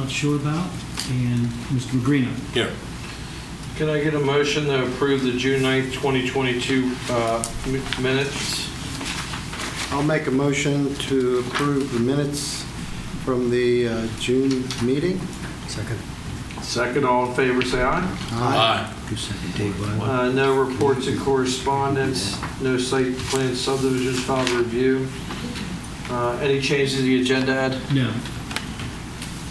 not sure about. And Mr. Magrino. Here. Can I get a motion to approve the June 9th, 2022 minutes? I'll make a motion to approve the minutes from the June meeting. Second. Second, all in favor, say aye. Aye. No reports and correspondence, no site plan subdivisions filed review. Any changes to the agenda, Ed? No.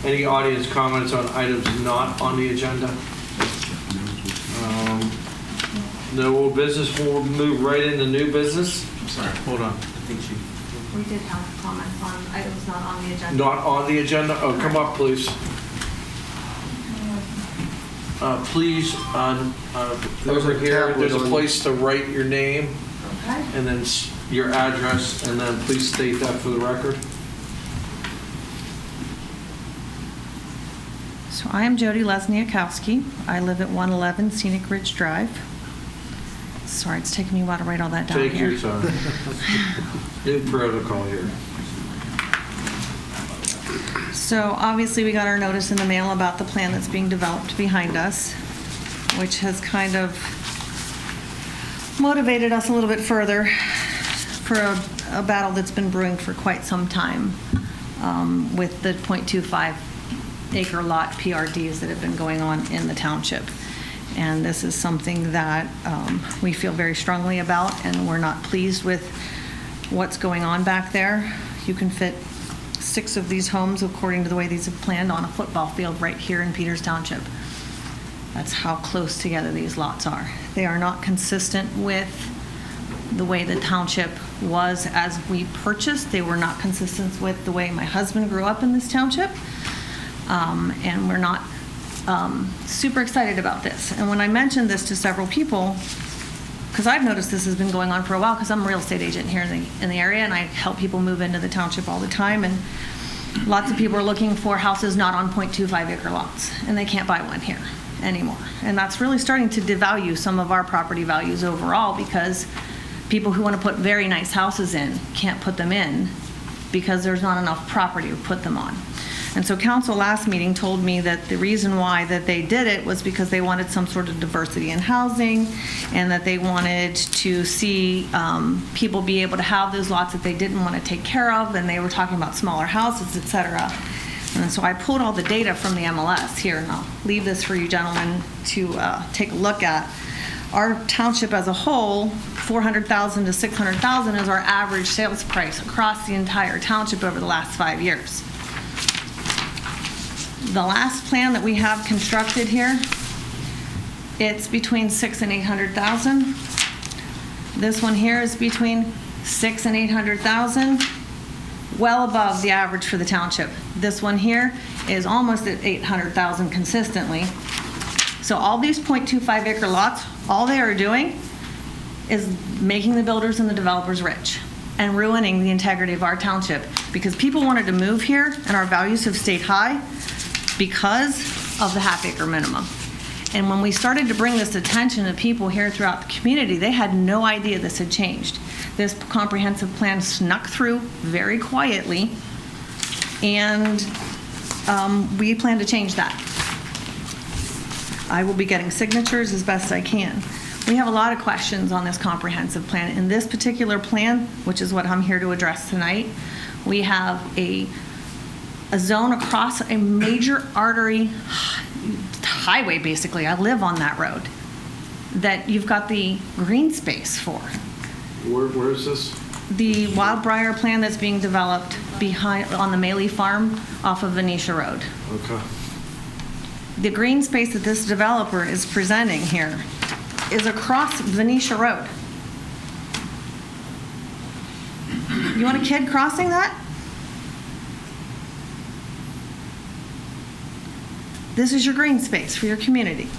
Any audience comments on items not on the agenda? No old business. We'll move right into new business. Sorry. Hold on. We did have comments on items not on the agenda. Not on the agenda? Oh, come up, please. Please, over here, there's a place to write your name Okay. and then your address, and then please state that for the record. So I am Jody Lesniakowski. I live at 111 Scenic Ridge Drive. Sorry, it's taking me a while to write all that down Take here. your time. New protocol here. So obviously we got our notice in the mail about the plan that's being developed behind us, which has kind of motivated us a little bit further for a battle that's been brewing for quite some time with the 0.25 acre lot PRDs that have been going on in the township. And this is something that we feel very strongly about, and we're not pleased with what's going on back there. You can fit 6 of these homes, according to the way these have planned, on a football field right here in Peters Township. That's how close together these lots are. They are not consistent with the way the township was as we purchased. They were not consistent with the way my husband grew up in this township. And we're not super excited about this. And when I mentioned this to several people, because I've noticed this has been going on for a while, because I'm a real estate agent here in the area, and I help people move into the township all the time, and lots of people are looking for houses not on 0.25 acre lots, and they can't buy one here anymore. And that's really starting to devalue some of our property values overall, because people who want to put very nice houses in can't put them in because there's not enough property to put them on. And so council last meeting told me that the reason why that they did it was because they wanted some sort of diversity in housing, and that they wanted to see people be able to have those lots that they didn't want to take care of, and they were talking about smaller houses, et cetera. And so I pulled all the data from the MLS here, and I'll leave this for you gentlemen to take a look at. Our township as a whole, $400,000 to $600,000 is our average sales price across the entire township over the last 5 years. The last plan that we have constructed here, it's between $600,000 and $800,000. This one here is between $600,000 and $800,000, well above the average for the township. This one here is almost at $800,000 consistently. So all these 0.25 acre lots, all they are doing is making the builders and the developers rich and ruining the integrity of our township, because people wanted to move here and our values have stayed high because of the half acre minimum. And when we started to bring this attention to people here throughout the community, they had no idea this had changed. This comprehensive plan snuck through very quietly, and we plan to change that. I will be getting signatures as best I can. We have a lot of questions on this comprehensive plan. In this particular plan, which is what I'm here to address tonight, we have a zone across a major artery highway, basically. I live on that road, that you've got the green space for. Where is this? The Wildbriar plan that's being developed behind on the Maley farm off of Venetia Road. Okay. The green space that this developer is presenting here is across Venetia Road. You want a kid crossing that? This is your green space for your community.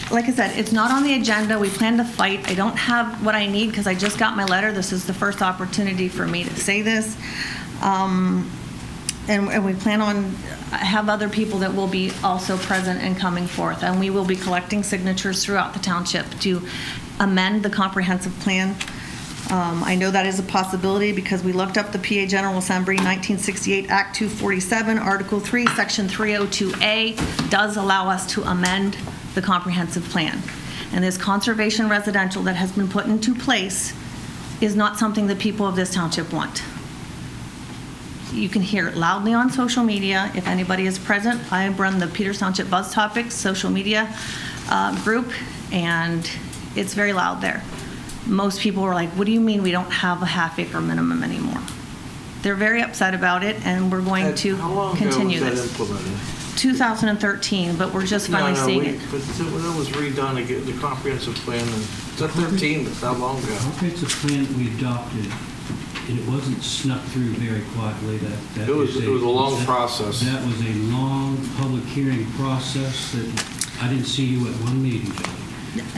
Like I said, it's not on the agenda. We plan to fight. I don't have what I need because I just got my letter. This is the first opportunity for me to say this. And we plan on have other people that will be also present and coming forth. And we will be collecting signatures throughout the township to amend the comprehensive plan I know that is a possibility because we looked up the PA General Assembly 1968 Act 247, Article 3, Section 302A does allow us to amend the comprehensive plan. And this conservation residential that has been put into place is not something that people of this township want. You can hear it loudly on social media. If anybody is present, I run the Peters Township Buzz Topics social media group, and it's very loud there. Most people are like, what do you mean we don't have a half-acre minimum anymore? They're very upset about it, and we're going to continue How long ago was this. that implemented? 2013, but we're just finally seeing it. But when that was redone, again, the comprehensive plan, it's not 13, but that long The ago. comprehensive plan that we adopted, and it wasn't snuck through very quietly. That It was a long process. That was a long public hearing process that I didn't see you at one meeting, Jody.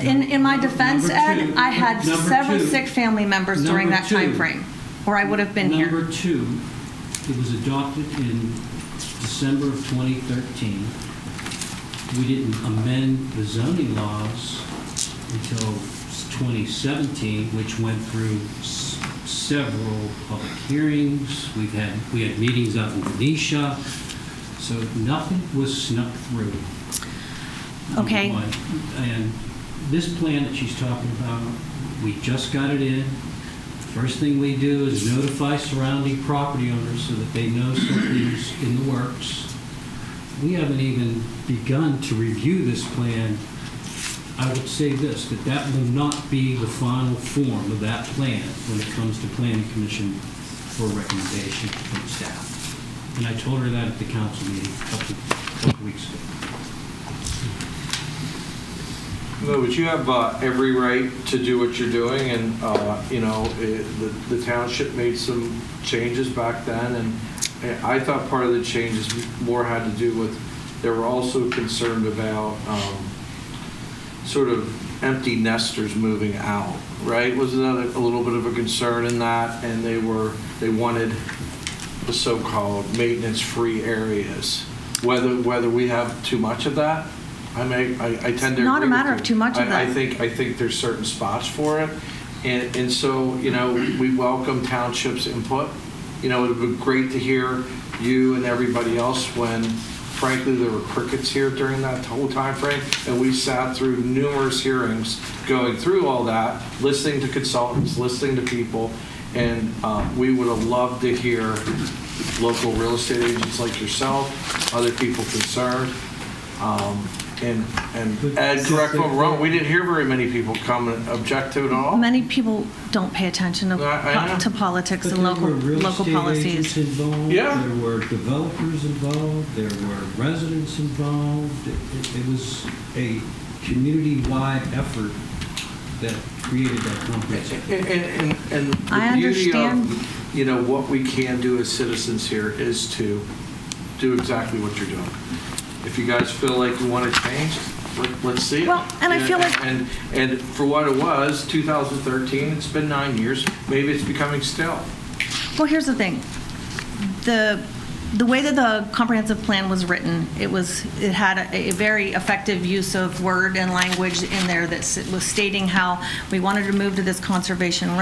In my defense, Number Ed, two- I had number several two- sick family members during number that two- time frame, or I would have been here. Number two, it was adopted in December of 2013. We didn't amend the zoning laws until 2017, which went through several public hearings. We had meetings out in Venetia, so nothing was snuck through. Okay. Number one. And this plan that she's talking about, we just got it in. First thing we do is notify surrounding property owners so that they know something's in the works. We haven't even begun to review this plan. I would say this, that will not be the final form of that plan when it comes to Planning Commission for recommendation from staff. And I told her that at the council meeting a couple weeks ago. No, but you have every right to do what you're doing, and, the township made some changes back then, and I thought part of the changes more had to do with, they were also concerned about sort of empty nesters moving out, right? Wasn't that a little bit of a concern in that? And they wanted the so-called maintenance-free areas. Whether we have too much of that, I tend to agree Not a with matter you. of too much of that. I think there's certain spots for it, and so we welcome Township's input. It would have been great to hear you and everybody else when, frankly, there were crickets here during that whole time frame, and we sat through numerous hearings, going through all that, listening to consultants, listening to people, and we would have loved to hear local real estate agents like yourself, other people concerned. And Ed, correct me if I'm wrong, we didn't hear very many people come and object to it at all. Many people don't pay attention I know. to politics But and there were real local estate policies. agents involved. Yeah. There were developers involved. There were residents involved. It was a community-wide effort that created that comprehensive. And I the beauty understand. of, what we can do as citizens here is to do exactly what you're doing. If you guys feel like you want to change, let's see it. Well, and I feel like- And for what it was, 2013, it's been 9 years, maybe it's becoming stale. Well, here's the thing. The way that the comprehensive plan was written, it had a very effective use of word and language in there that was stating how we wanted to move to this conservation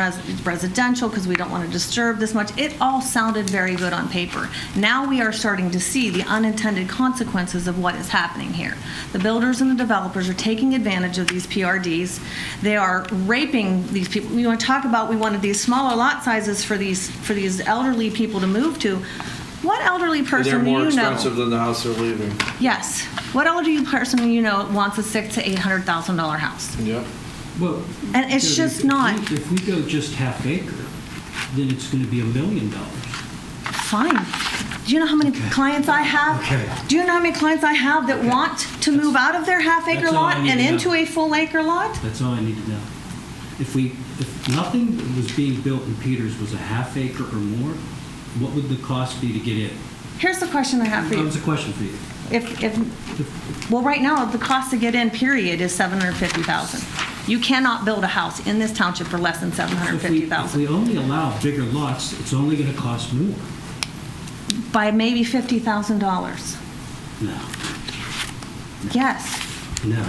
residential because we don't want to disturb this much. It all sounded very good on paper. Now we are starting to see the unintended consequences of what is happening here. The builders and the developers are taking advantage of these PRDs. They are raping these people. We want to talk about, we wanted these smaller lot sizes for these elderly people to move to. What elderly And person they're do more you know? expensive than the house they're leaving. Yes. What elderly person do you know wants a $600,000 to $800,000 house? Yep. Well, And it's so just not. If we go just half acre, then it's going to be $1 million. Fine. Do you know how many clients I have? Okay. Do you know how many clients I have that want to move out of their half-acre That's all I lot need and to know. into a full-acre lot? That's all I need to know. If nothing that was being built in Peters was a half acre or more, what would the cost be to get in? Here's the question I have for That you. was a question for you. Well, right now, the cost to get in, period, is $750,000. You cannot build a house in this township for less than If $750,000. we only allow bigger lots, it's only going to cost more. By maybe $50,000. No, Yes. no.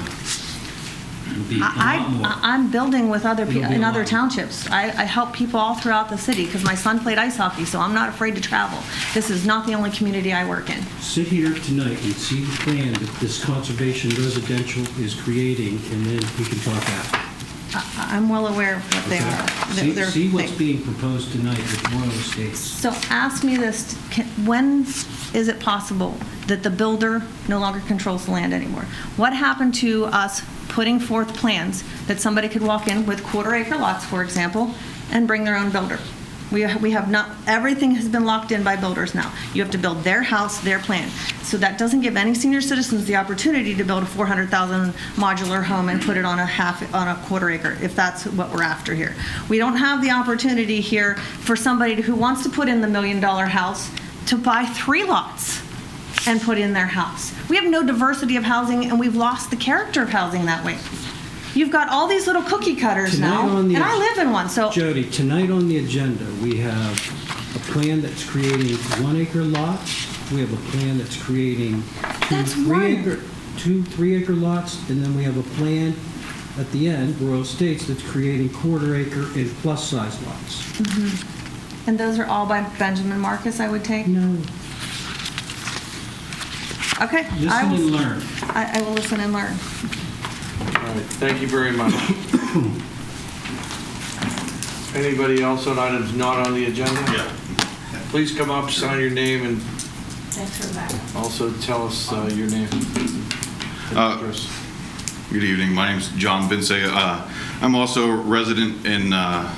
It'll be a lot more. I'm building with other It'll people be in a other lot. townships. I help people all throughout the city because my son played ice hockey, so I'm not afraid to travel. This is not the only community I work in. Sit here tonight and see the plan that this conservation residential is creating, and then we can talk after. I'm well aware of what they are. See what's being proposed tonight with Royal Estates. So ask me this, when is it possible that the builder no longer controls the land anymore? What happened to us putting forth plans that somebody could walk in with quarter-acre lots, for example, and bring their own builder? We have not, everything has been locked in by builders now. You have to build their house, their plan. So that doesn't give any senior citizens the opportunity to build a 400,000 modular home and put it on a quarter acre, if that's what we're after here. We don't have the opportunity here for somebody who wants to put in the $1 million house to buy 3 lots and put in their house. We have no diversity of housing, and we've lost the character of housing that way. You've got all these little cookie cutters Tonight now, on the- and I live in one, so. Jody, tonight on the agenda, we have a plan that's creating 1-acre lots. We have a plan that's creating That's 3-acre lots, and then we have a plan at the end, Royal Estates, that's creating quarter-acre and plus-size lots. And those are all by Benjamin Marcus, I would take? No, Okay. listen and learn. I will listen and learn. All right, thank you very much. Anybody else on items not on the agenda? Yeah. Please come up, sign your name, and Thanks for that. also tell us your name. and address. Good evening. My name's John Vince. I'm also a resident in not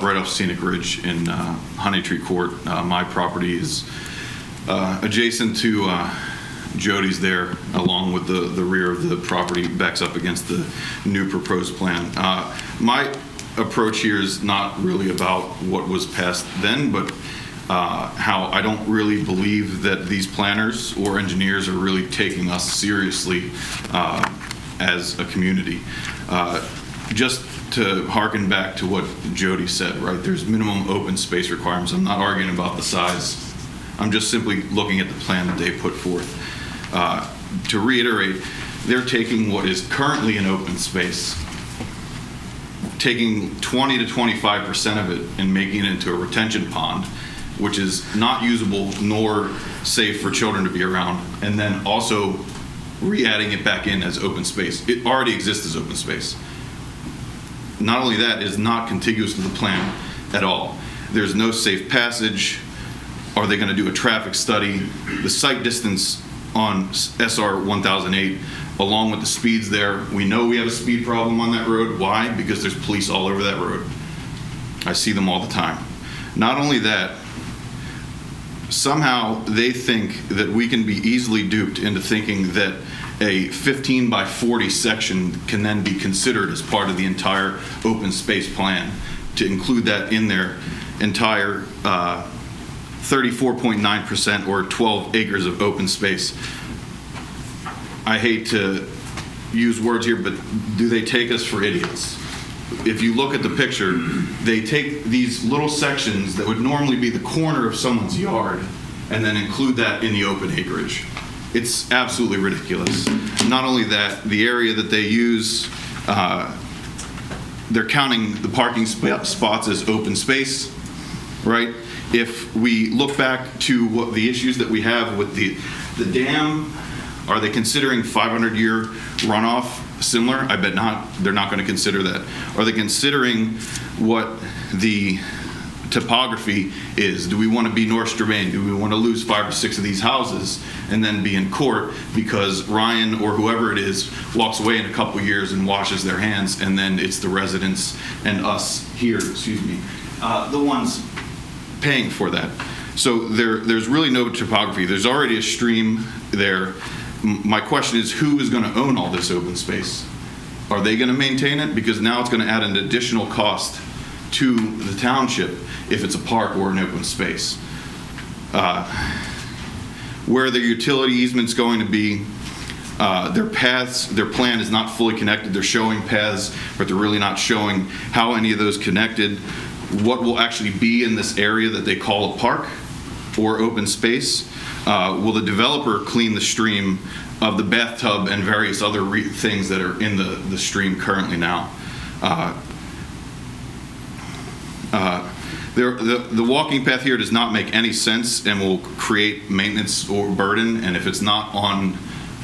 right off Scenic Ridge in Honey Tree Court. My property is adjacent to Jody's there, along with the rear of the property backs up against the new proposed plan. My approach here is not really about what was passed then, but how I don't really believe that these planners or engineers are really taking us seriously as a community. Just to harken back to what Jody said, right? There's minimum open space requirements. I'm not arguing about the size. I'm just simply looking at the plan that they put forth. To reiterate, they're taking what is currently an open space, taking 20 to 25% of it and making it into a retention pond, which is not usable nor safe for children to be around, and then also re-adding it back in as open space. It already exists as open space. Not only that, it is not contiguous to the plan at all. There's no safe passage. Are they going to do a traffic study? The site distance on SR 1008, along with the speeds there, we know we have a speed problem on that road. Why? Because there's police all over that road. I see them all the time. Not only that, somehow they think that we can be easily duped into thinking that a 15 by 40 section can then be considered as part of the entire open space plan, to include that in their entire 34.9% or 12 acres of open space. I hate to use words here, but do they take us for idiots? If you look at the picture, they take these little sections that would normally be the corner of someone's yard and then include that in the open acreage. It's absolutely ridiculous. Not only that, the area that they use, they're counting the parking spots as open space, right? If we look back to what the issues that we have with the dam, are they considering 500-year runoff similar? I bet not. They're not going to consider that. Are they considering what the topography is? Do we want to be North Strabane? Do we want to lose 5 or 6 of these houses and then be in court because Ryan or whoever it is walks away in a couple years and washes their hands, and then it's the residents and us here, the ones paying for that? So there's really no topography. There's already a stream there. My question is, who is going to own all this open space? Are they going to maintain it? Because now it's going to add an additional cost to the township if it's a park or an open space. Where the utility easement's going to be, their paths, their plan is not fully connected. They're showing paths, but they're really not showing how any of those connected. What will actually be in this area that they call a park or open space? Will the developer clean the stream of the bathtub and various other things that are in the stream currently now. The walking path here does not make any sense and will create maintenance or burden, and if it's not on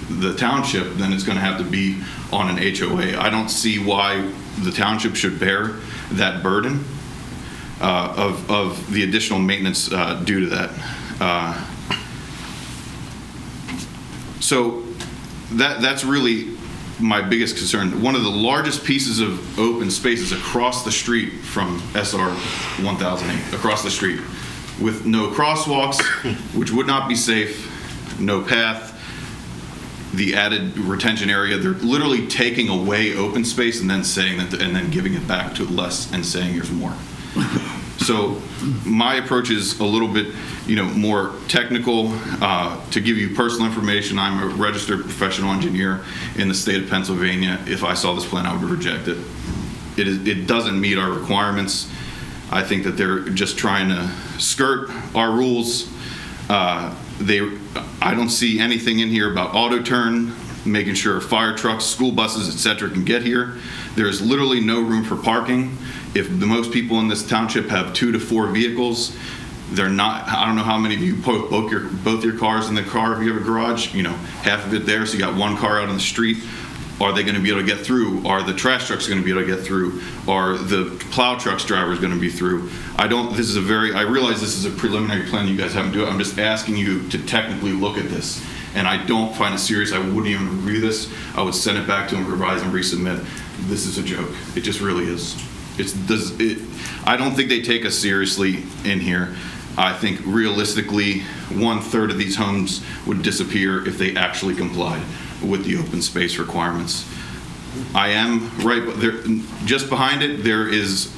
the township, then it's going to have to be on an HOA. I don't see why the township should bear that burden of the additional maintenance due to that. So that's really my biggest concern. One of the largest pieces of open space is across the street from SR 1008, across the street, with no crosswalks, which would not be safe, no path, the added retention area. They're literally taking away open space and then saying that, and then giving it back to less and saying there's more. So my approach is a little bit, more technical. To give you personal information, I'm a registered professional engineer in the state of Pennsylvania. If I saw this plan, I would reject it. It doesn't meet our requirements. I think that they're just trying to skirt our rules. I don't see anything in here about auto turn, making sure fire trucks, school buses, etc. can get here. There's literally no room for parking. If the most people in this township have 2 to 4 vehicles, they're not, I don't know how many of you put both your cars in the car if you have a garage, half of it there, so you got one car out on the street. Are they going to be able to get through? Are the trash trucks going to be able to get through? Are the plow trucks drivers going to be through? I realize this is a preliminary plan, you guys haven't do it. I'm just asking you to technically look at this. And I don't find it serious. I wouldn't even review this. I would send it back to them, revise and resubmit. This is a joke. It just really is. I don't think they take us seriously in here. I think realistically, 1/3 of these homes would disappear if they actually complied with the open space requirements. I am right there, just behind it. There is,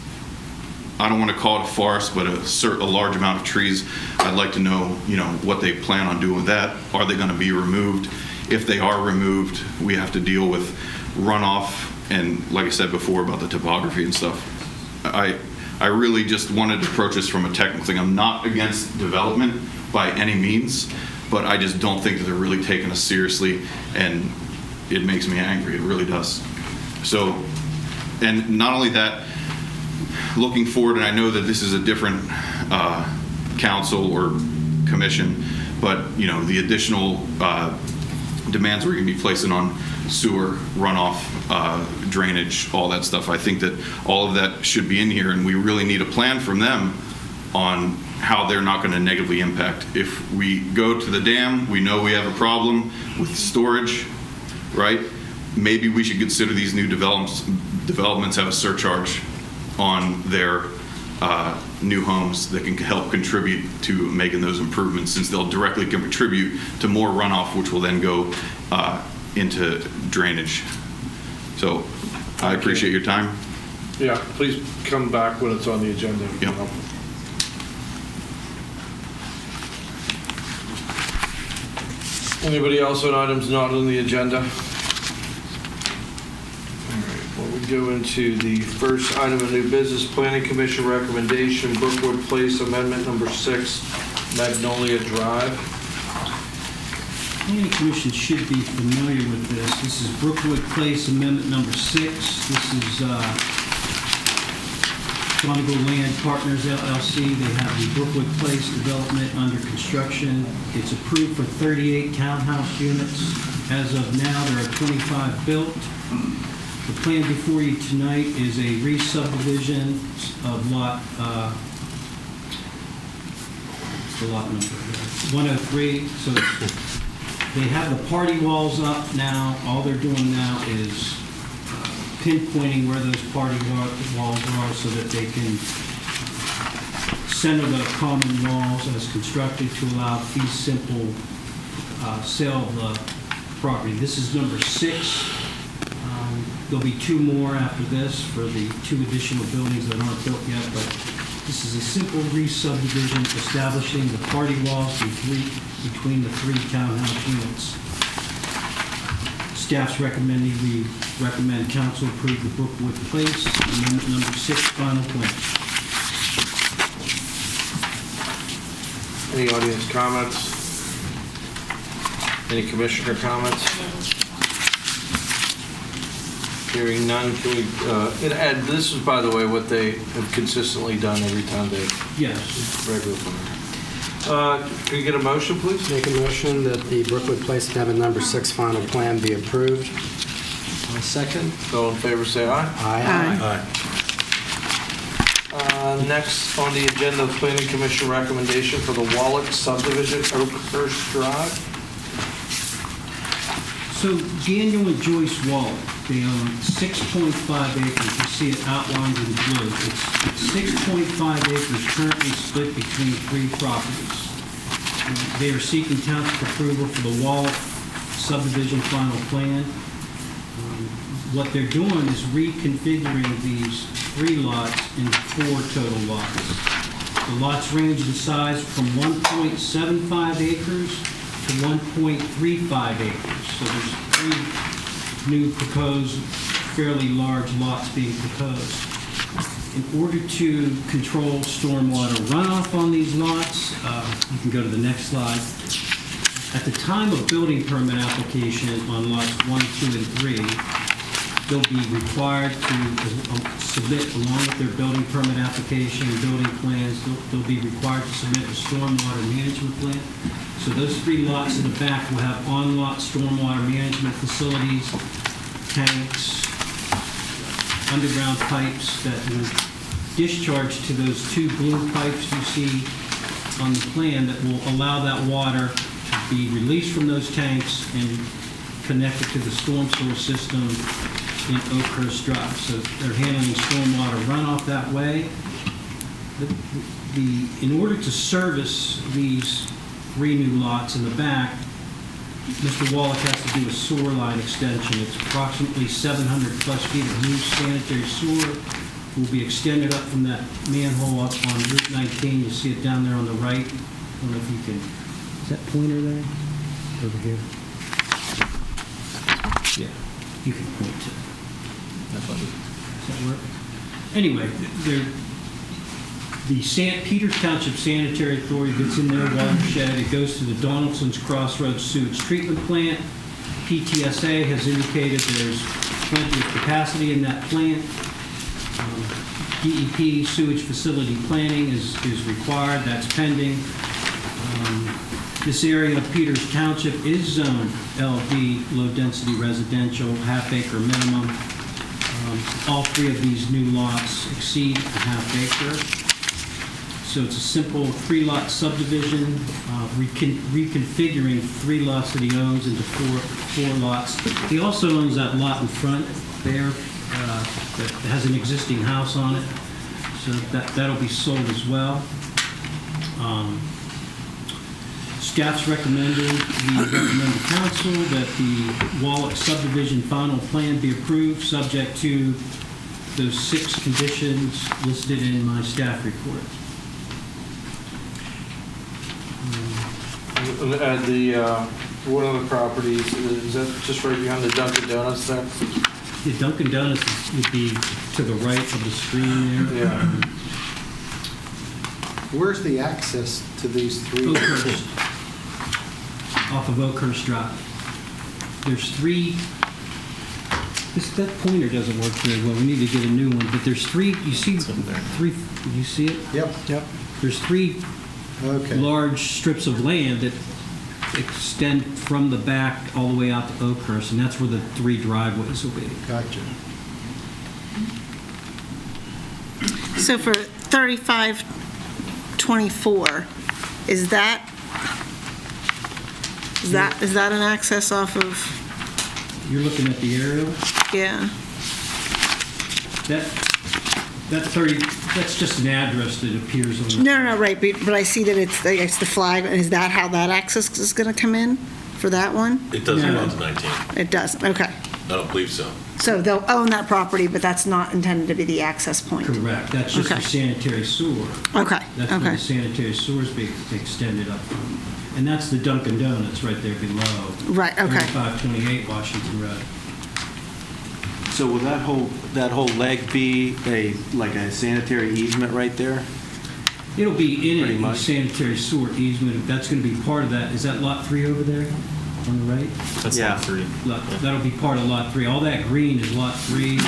I don't want to call it a forest, but a large amount of trees. I'd like to know, what they plan on doing with that. Are they going to be removed? If they are removed, we have to deal with runoff and, like I said before, about the topography and stuff. I really just wanted to approach this from a technical thing. I'm not against development by any means, but I just don't think that they're really taking us seriously, and it makes me angry. It really does. So, and not only that, looking forward, and I know that this is a different council or commission, but the additional demands we're going to be placing on sewer, runoff, drainage, all that stuff. I think that all of that should be in here, and we really need a plan from them on how they're not going to negatively impact. If we go to the dam, we know we have a problem with storage, right? Maybe we should consider these new developments have a surcharge on their new homes that can help contribute to making those improvements, since they'll directly contribute to more runoff, which will then go into drainage. So I appreciate your time. Yeah, please come back when it's on the agenda. Yep. Anybody else on items not on the agenda? All right, well, we go into the first item of new business, Planning Commission recommendation, Brookwood Place Amendment Number 6, Magnolia Drive. Planning Commission should be familiar with this. This is Brookwood Place Amendment Number 6. This is Donegal Land Partners LLC. They have the Brookwood Place development under construction. It's approved for 38 townhouse units. As of now, there are 25 built. The plan before you tonight is a re-subdivision of lot, what's the lot number? 103. So they have the party walls up now. All they're doing now is pinpointing where those party walls are so that they can center the common walls as constructed to allow fee simple sale of the property. This is number 6. There'll be 2 more after this for the 2 additional buildings that aren't built yet, but this is a simple re-subdivision establishing the party walls between the 3 townhouse units. Staff's recommending we recommend council approve the Brookwood Place Amendment Number 6 final plan. Any audience comments? Any commissioner comments? Hearing none, can we, and Ed, this is, by the way, what they have consistently done every time they Yes. regular. Can we get a motion, please? Make a motion that the Brookwood Place Amendment Number 6 final plan be approved. Second. All in favor, say aye. Aye. Next on the agenda, the Planning Commission recommendation for the Wallach subdivision, Oakhurst Drive. So Daniel and Joyce Wallach, they own 6.5 acres. You see it outlined in blue. It's 6.5 acres currently split between 3 properties. They are seeking township approval for the Wallach subdivision final plan. What they're doing is reconfiguring these 3 lots into 4 total lots. The lots range in size from 1.75 acres to 1.35 acres. So there's 3 new proposed, fairly large lots being proposed. In order to control stormwater runoff on these lots, you can go to the next slide. At the time of building permit application on lots 1, 2, and 3, they'll be required to submit, along with their building permit application and building plans, they'll be required to submit a stormwater management plan. So those 3 lots in the back will have on-lot stormwater management facilities, tanks, underground pipes that will discharge to those 2 blue pipes you see on the plan that will allow that water to be released from those tanks and connected to the storm sewer system in Oakhurst Drive. So they're handling stormwater runoff that way. In order to service these 3 new lots in the back, Mr. Wallach has to do a sewer line extension. It's approximately 700 plus feet of new sanitary sewer. Will be extended up from that manhole up on Route 19. You see it down there on the right. I don't know if you can, is that pointer there? Over here? Yeah, you can point to it. Does that work? Anyway, the Peters Township Sanitary Authority gets in their watershed. It goes to the Donaldson's Crossroads Sewage Treatment Plant. PTSA has indicated there's plenty of capacity in that plant. DEP sewage facility planning is required. That's pending. This area of Peters Township is zoned LD, low-density residential, half-acre minimum. All 3 of these new lots exceed a half-acre. So it's a simple 3-lot subdivision, reconfiguring 3 lots that he owns into 4 lots. He also owns that lot in front there that has an existing house on it. So that'll be sold as well. Staff's recommending, we recommend to council that the Wallach subdivision final plan be approved, subject to those 6 conditions listed in my staff report. One of the properties, is that just right behind the Dunkin' Donuts there? The Dunkin' Donuts would be to the right of the screen there. Yeah. Where's the access to these 3? Oakhurst, off of Oakhurst Drive. There's 3, that pointer doesn't work very well. We need to get a new one, but there's 3, you see 3, you see it? Yep. There's 3 large strips of land that extend from the back all the way out to Oakhurst, and that's where the 3 driveways will be. Gotcha. So for 3524, is that an access off of, You're looking at the aerial? yeah, That 30, that's just an address that appears on the... no, right, but I see that it's the flag, and is that how that access is going to come in for that one? It doesn't No. go to 19. It doesn't, okay. I don't believe so. So they'll own that property, but that's not intended to be the access point? Correct, that's just Okay. for sanitary sewer. Okay, That's where the okay, sanitary sewers be extended up from. And that's the Dunkin' Donuts right there below. right, okay. 3528 Washington Road. So will that whole leg be like a sanitary easement right there? It'll be in Pretty a much. sanitary sewer easement. That's going to be part of that. Is that lot 3 over there? on the right. That's Yeah. lot 3. That'll be part of Lot 3. All that green is Lot 3.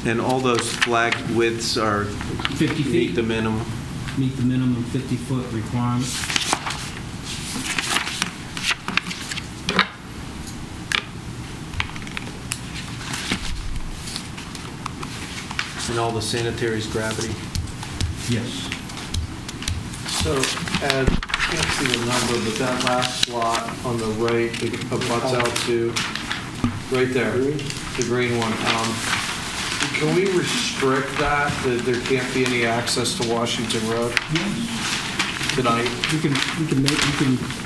And all those flag widths are 50 meet feet. the minimum? Meet the minimum 50-foot requirement. And all the sanitary's gravity? Yes. So, Ed, I can't see the number, but that last lot on the right, it abuts out to, right there, the green one. Can we restrict that there can't be any access to Washington Road tonight? We can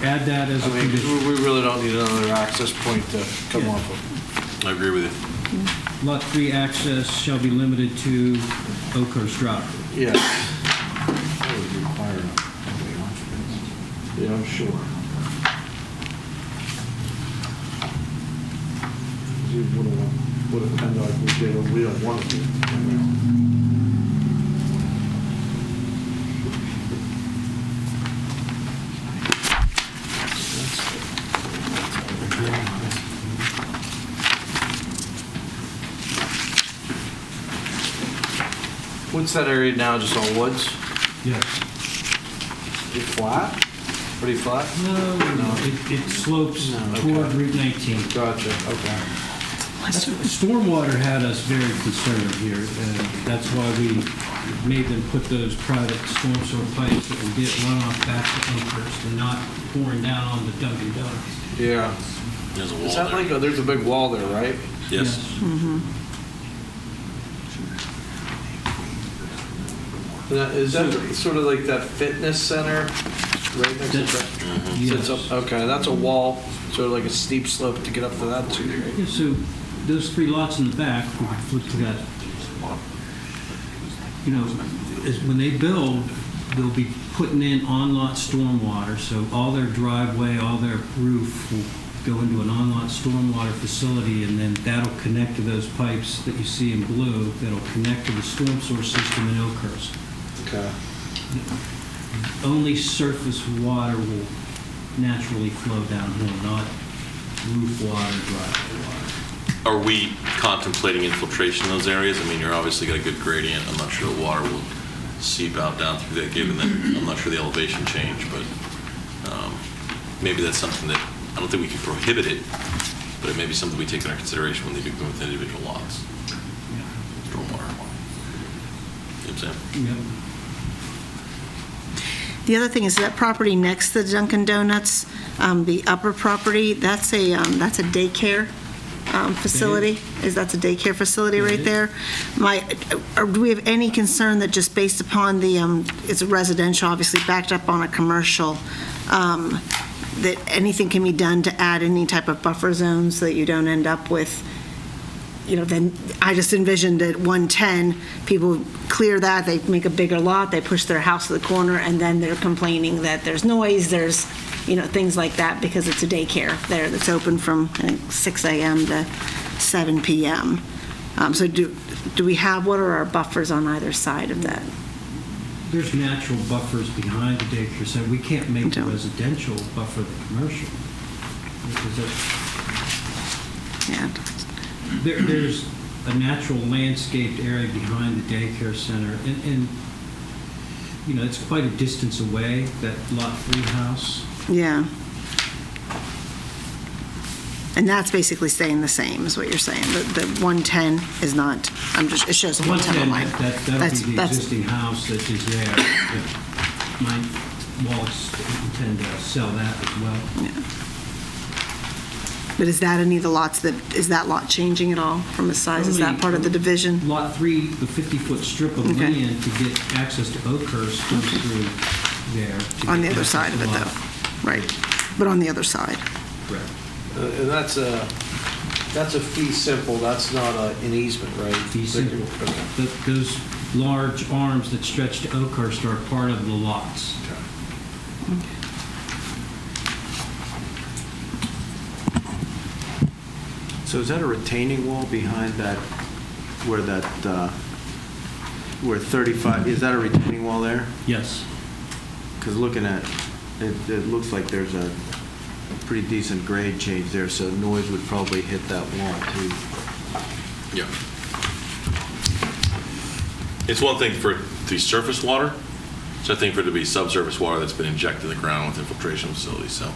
add that as I a mean, condition. we really don't need another access point to come off of. I agree with you. Lot 3 access shall be limited to Oakhurst Drive. Yeah. Yeah, I'm sure. You would have kind of like we did, or we don't want to do. What's that area now, just all woods? Yes. Is it flat? Pretty flat? No, it slopes toward okay. Route 19. Gotcha, okay. Stormwater had us very concerned here, and that's why we made them put those private storm sewer pipes that will get runoff back to Oakhurst and not pouring down on the Dunkin' Donuts. Yeah. There's a wall Is that there. like, there's a big wall there, right? Yes. Is that sort of like that fitness center right next to that? Yes. Okay, that's a wall, sort of like a steep slope to get up to that too. Yeah, so those 3 lots in the back, we can flip to that. You know, when they build, they'll be putting in on-lot stormwater, so all their driveway, all their roof will go into an on-lot stormwater facility, and then that'll connect to those pipes that you see in blue, that'll connect to the storm sewer system in Oakhurst. Okay. Only surface water will naturally flow downhill, not roof water, driveway water. Are we contemplating infiltration in those areas? I mean, you're obviously got a good gradient. I'm not sure the water will seep out down through that, given that I'm not sure the elevation change, but maybe that's something that, I don't think we can prohibit it, but it may be something we take into consideration when they do go with individual lots. Stormwater. You know what I'm saying? Yep. The other thing is that property next to Dunkin' Donuts, the upper property, that's a daycare facility. That's a daycare facility right there. Do we have any concern that just based upon it's a residential, obviously backed up on a commercial, that anything can be done to add any type of buffer zones so that you don't end up with, then I just envisioned at 110, people clear that, they make a bigger lot, they push their house to the corner, and then they're complaining that there's noise, there's, things like that, because it's a daycare there that's open from, I think, 6 a.m. to 7 p.m. So do we have, what are our buffers on either side of that? There's natural buffers behind the daycare center. We can't make the Don't. residential buffer the commercial. Because Yeah. there's a natural landscaped area behind the daycare center, and it's quite a distance away, that Lot 3 house. Yeah. And that's basically staying the same, is what you're saying. The 110 is not, it shows a 110 on mine. That'll be the existing house that is there. But my Wallace intend to sell that as well. Yeah. But is that any of the lots is that lot changing at all from a size? Is that part of the division? Lot 3, the 50-foot strip of Okay. land to get access to Oakhurst goes through there. to On the get other access side of to it, lot. though. Right. But on the other side. Correct. And that's a fee simple, that's not an easement, right? Fee simple. Okay. Those large arms that stretch to Oakhurst are part of the lots. So is that a retaining wall behind that, where 35, is that a retaining wall there? Yes. Because looking at it looks like there's a pretty decent grade change there, so noise would probably hit that wall too. Yeah. It's one thing for the surface water. It's a thing for it to be subsurface water that's been injected in the ground with infiltration facilities. So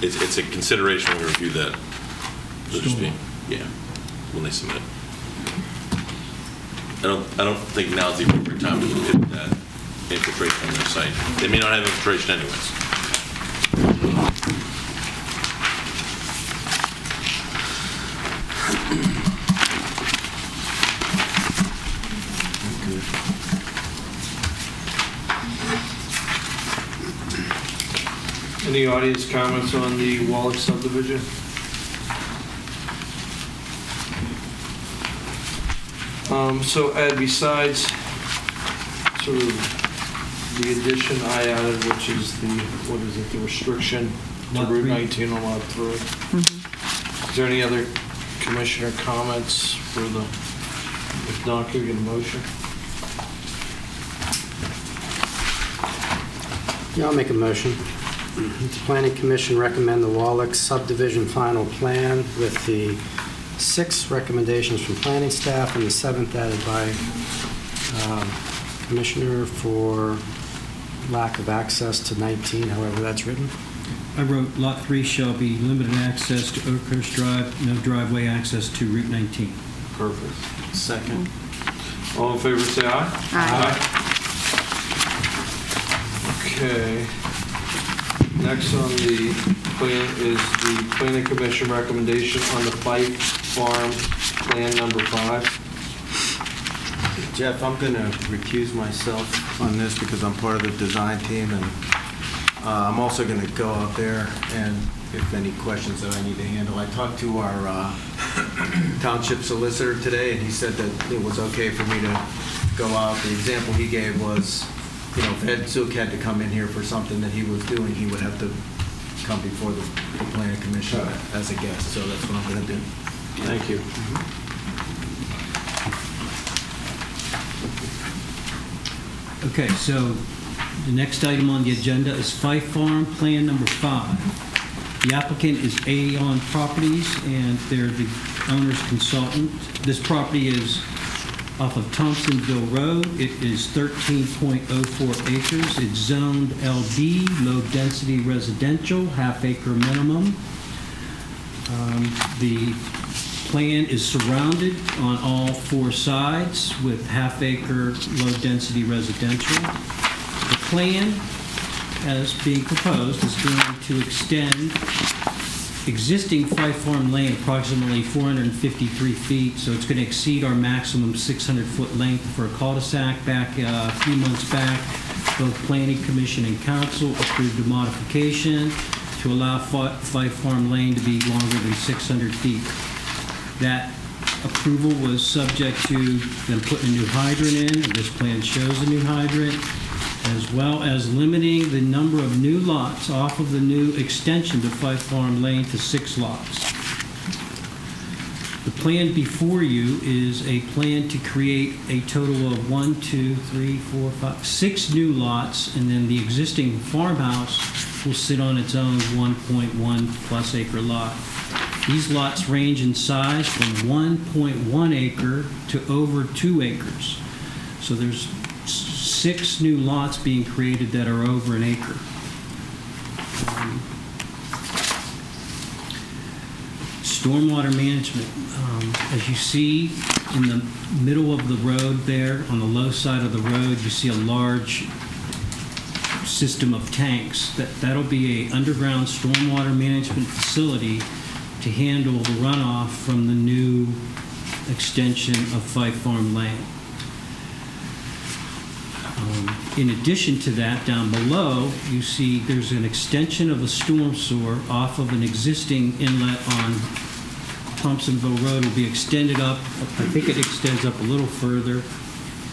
it's a consideration when we review that. Yeah, when they submit it. I don't think now's the appropriate time to look at that infiltration on their site. They may not have infiltration anyways. Any audience comments on the Wallach subdivision? So Ed, besides sort of the addition I added, which is the restriction to Lot Route 3. 19 on Lot 3. Is there any other commissioner comments for the, if not, can we get a motion? Yeah, I'll make a motion. The Planning Commission recommend the Wallach subdivision final plan with the 6 recommendations from planning staff and the 7th added by Commissioner for lack of access to 19, however that's written. I wrote Lot 3 shall be limited access to Oakhurst Drive, no driveway access to Route 19. Perfect. Second. All in favor, say aye. Aye. Okay. Next on the plan is the Planning Commission recommendation on the Fife Farm Plan Number 5. Jeff, I'm going to recuse myself on this because I'm part of the design team, and I'm also going to go out there and if any questions that I need to handle. I talked to our township solicitor today, and he said that it was okay for me to go out. The example he gave was, you know, if Ed Zook had to come in here for something that he was doing, he would have to come before the planning commission as a guest. So that's what I'm going to do. Thank you. Okay, so the next item on the agenda is Fife Farm Plan Number 5. The applicant is Aeon Properties, and they're the owner's consultant. This property is off of Thompsonville Road. It is 13.04 acres. It's zoned LD, low-density residential, half-acre minimum. The plan is surrounded on all 4 sides with half-acre, low-density residential. The plan, as being proposed, is going to extend existing Fife Farm Lane approximately 453 feet, so it's going to exceed our maximum 600-foot length for a cul-de-sac. Back a few months back, both Planning Commission and Council approved a modification to allow Fife Farm Lane to be longer than 600 feet. That approval was subject to them putting a new hydrant in, and this plan shows a new hydrant, as well as limiting the number of new lots off of the new extension to Fife Farm Lane to 6 lots. The plan before you is a plan to create a total of 6 new lots, and then the existing farmhouse will sit on its own 1.1 plus acre lot. These lots range in size from 1.1 acre to over 2 acres. So there's 6 new lots being created that are over an acre. Stormwater management. As you see in the middle of the road there, on the low side of the road, you see a large system of tanks. That'll be an underground stormwater management facility to handle the runoff from the new extension of Fife Farm Lane. In addition to that, down below, you see there's an extension of a storm sewer off of an existing inlet on Thompsonville Road. Will be extended up. I think it extends up a little further.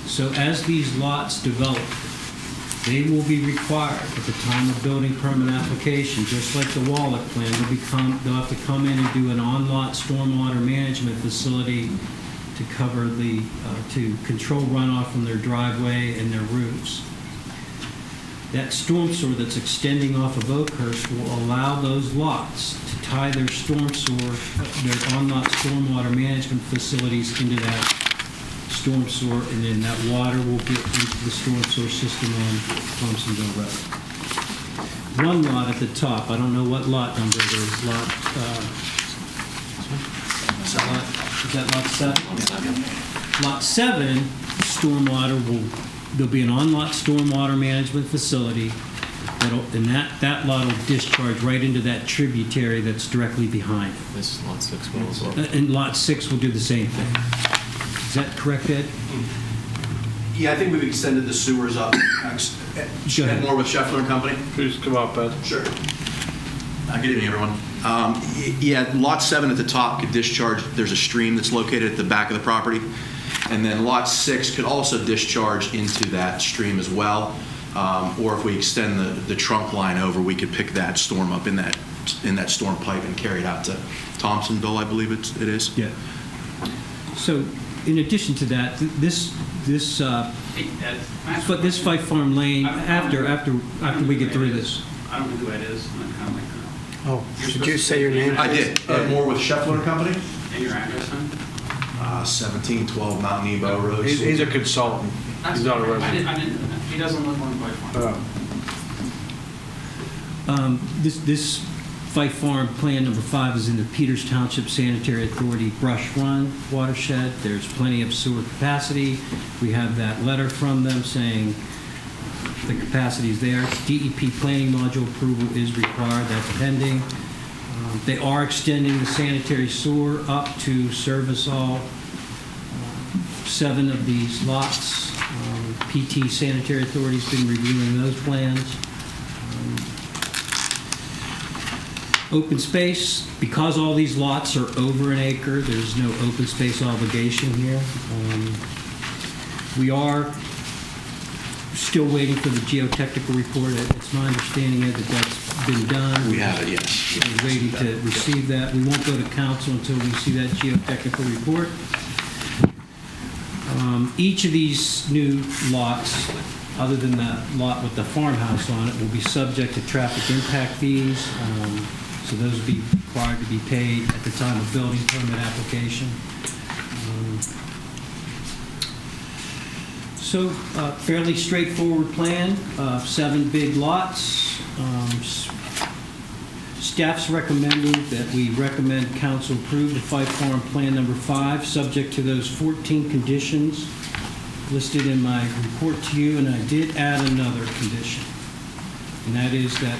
So as these lots develop, they will be required at the time of building permit application, just like the Wallach plan, they'll have to come in and do an on-lot stormwater management facility to cover to control runoff from their driveway and their roofs. That storm sewer that's extending off of Oakhurst will allow those lots to tie their storm sewer, their on-lot stormwater management facilities into that storm sewer, and then that water will get into the storm sewer system on Thompsonville Road. One lot at the top, I don't know what lot number it is, is that lot 7? Lot 7, stormwater there'll be an on-lot stormwater management facility, and that lot will discharge right into that tributary that's directly behind it. This is lot 6 will as well. And lot 6 will do the same thing. Is that correct, Ed? Yeah, I think we've extended the sewers up. Ed Moore with Scheffler and Company. Please come up, Ed. Sure. Good evening, everyone. Yeah, lot 7 at the top could discharge. There's a stream that's located at the back of the property. And then lot 6 could also discharge into that stream as well. Or if we extend the trunk line over, we could pick that storm up in that storm pipe and carry it out to Thompsonville, I believe it is. Yeah. So, in addition to that, this Fife Farm Lane, after we get through this. I don't know who Ed is. I'm kind of like, Oh, did you say your name? I did. Ed Moore with Scheffler and Company. and your address, son? 1712 Mount Nebo Road. He's a consultant. He's not a I resident. didn't know that. He doesn't live on Fife Farm. This Fife Farm Plan number 5 is in the Peters Township Sanitary Authority Brush Run watershed. There's plenty of sewer capacity. We have that letter from them saying the capacity is there. DEP planning module approval is required. That's pending. They are extending the sanitary sewer up to service all 7 of these lots. PT Sanitary Authority's been reviewing those plans. Open space, because all these lots are over an acre, there's no open space obligation here. We are still waiting for the geotechnical report. It's my understanding that that's been done. We have it, yes. We're waiting to receive that. We won't go to council until we see that geotechnical report. Each of these new lots, other than that lot with the farmhouse on it, will be subject to traffic impact fees. So those will be required to be paid at the time of building permit application. So fairly straightforward plan, 7 big lots. Staff's recommending that we recommend council approve the Fife Farm Plan number 5, subject to those 14 conditions listed in my report to you, and I did add another condition. And that is that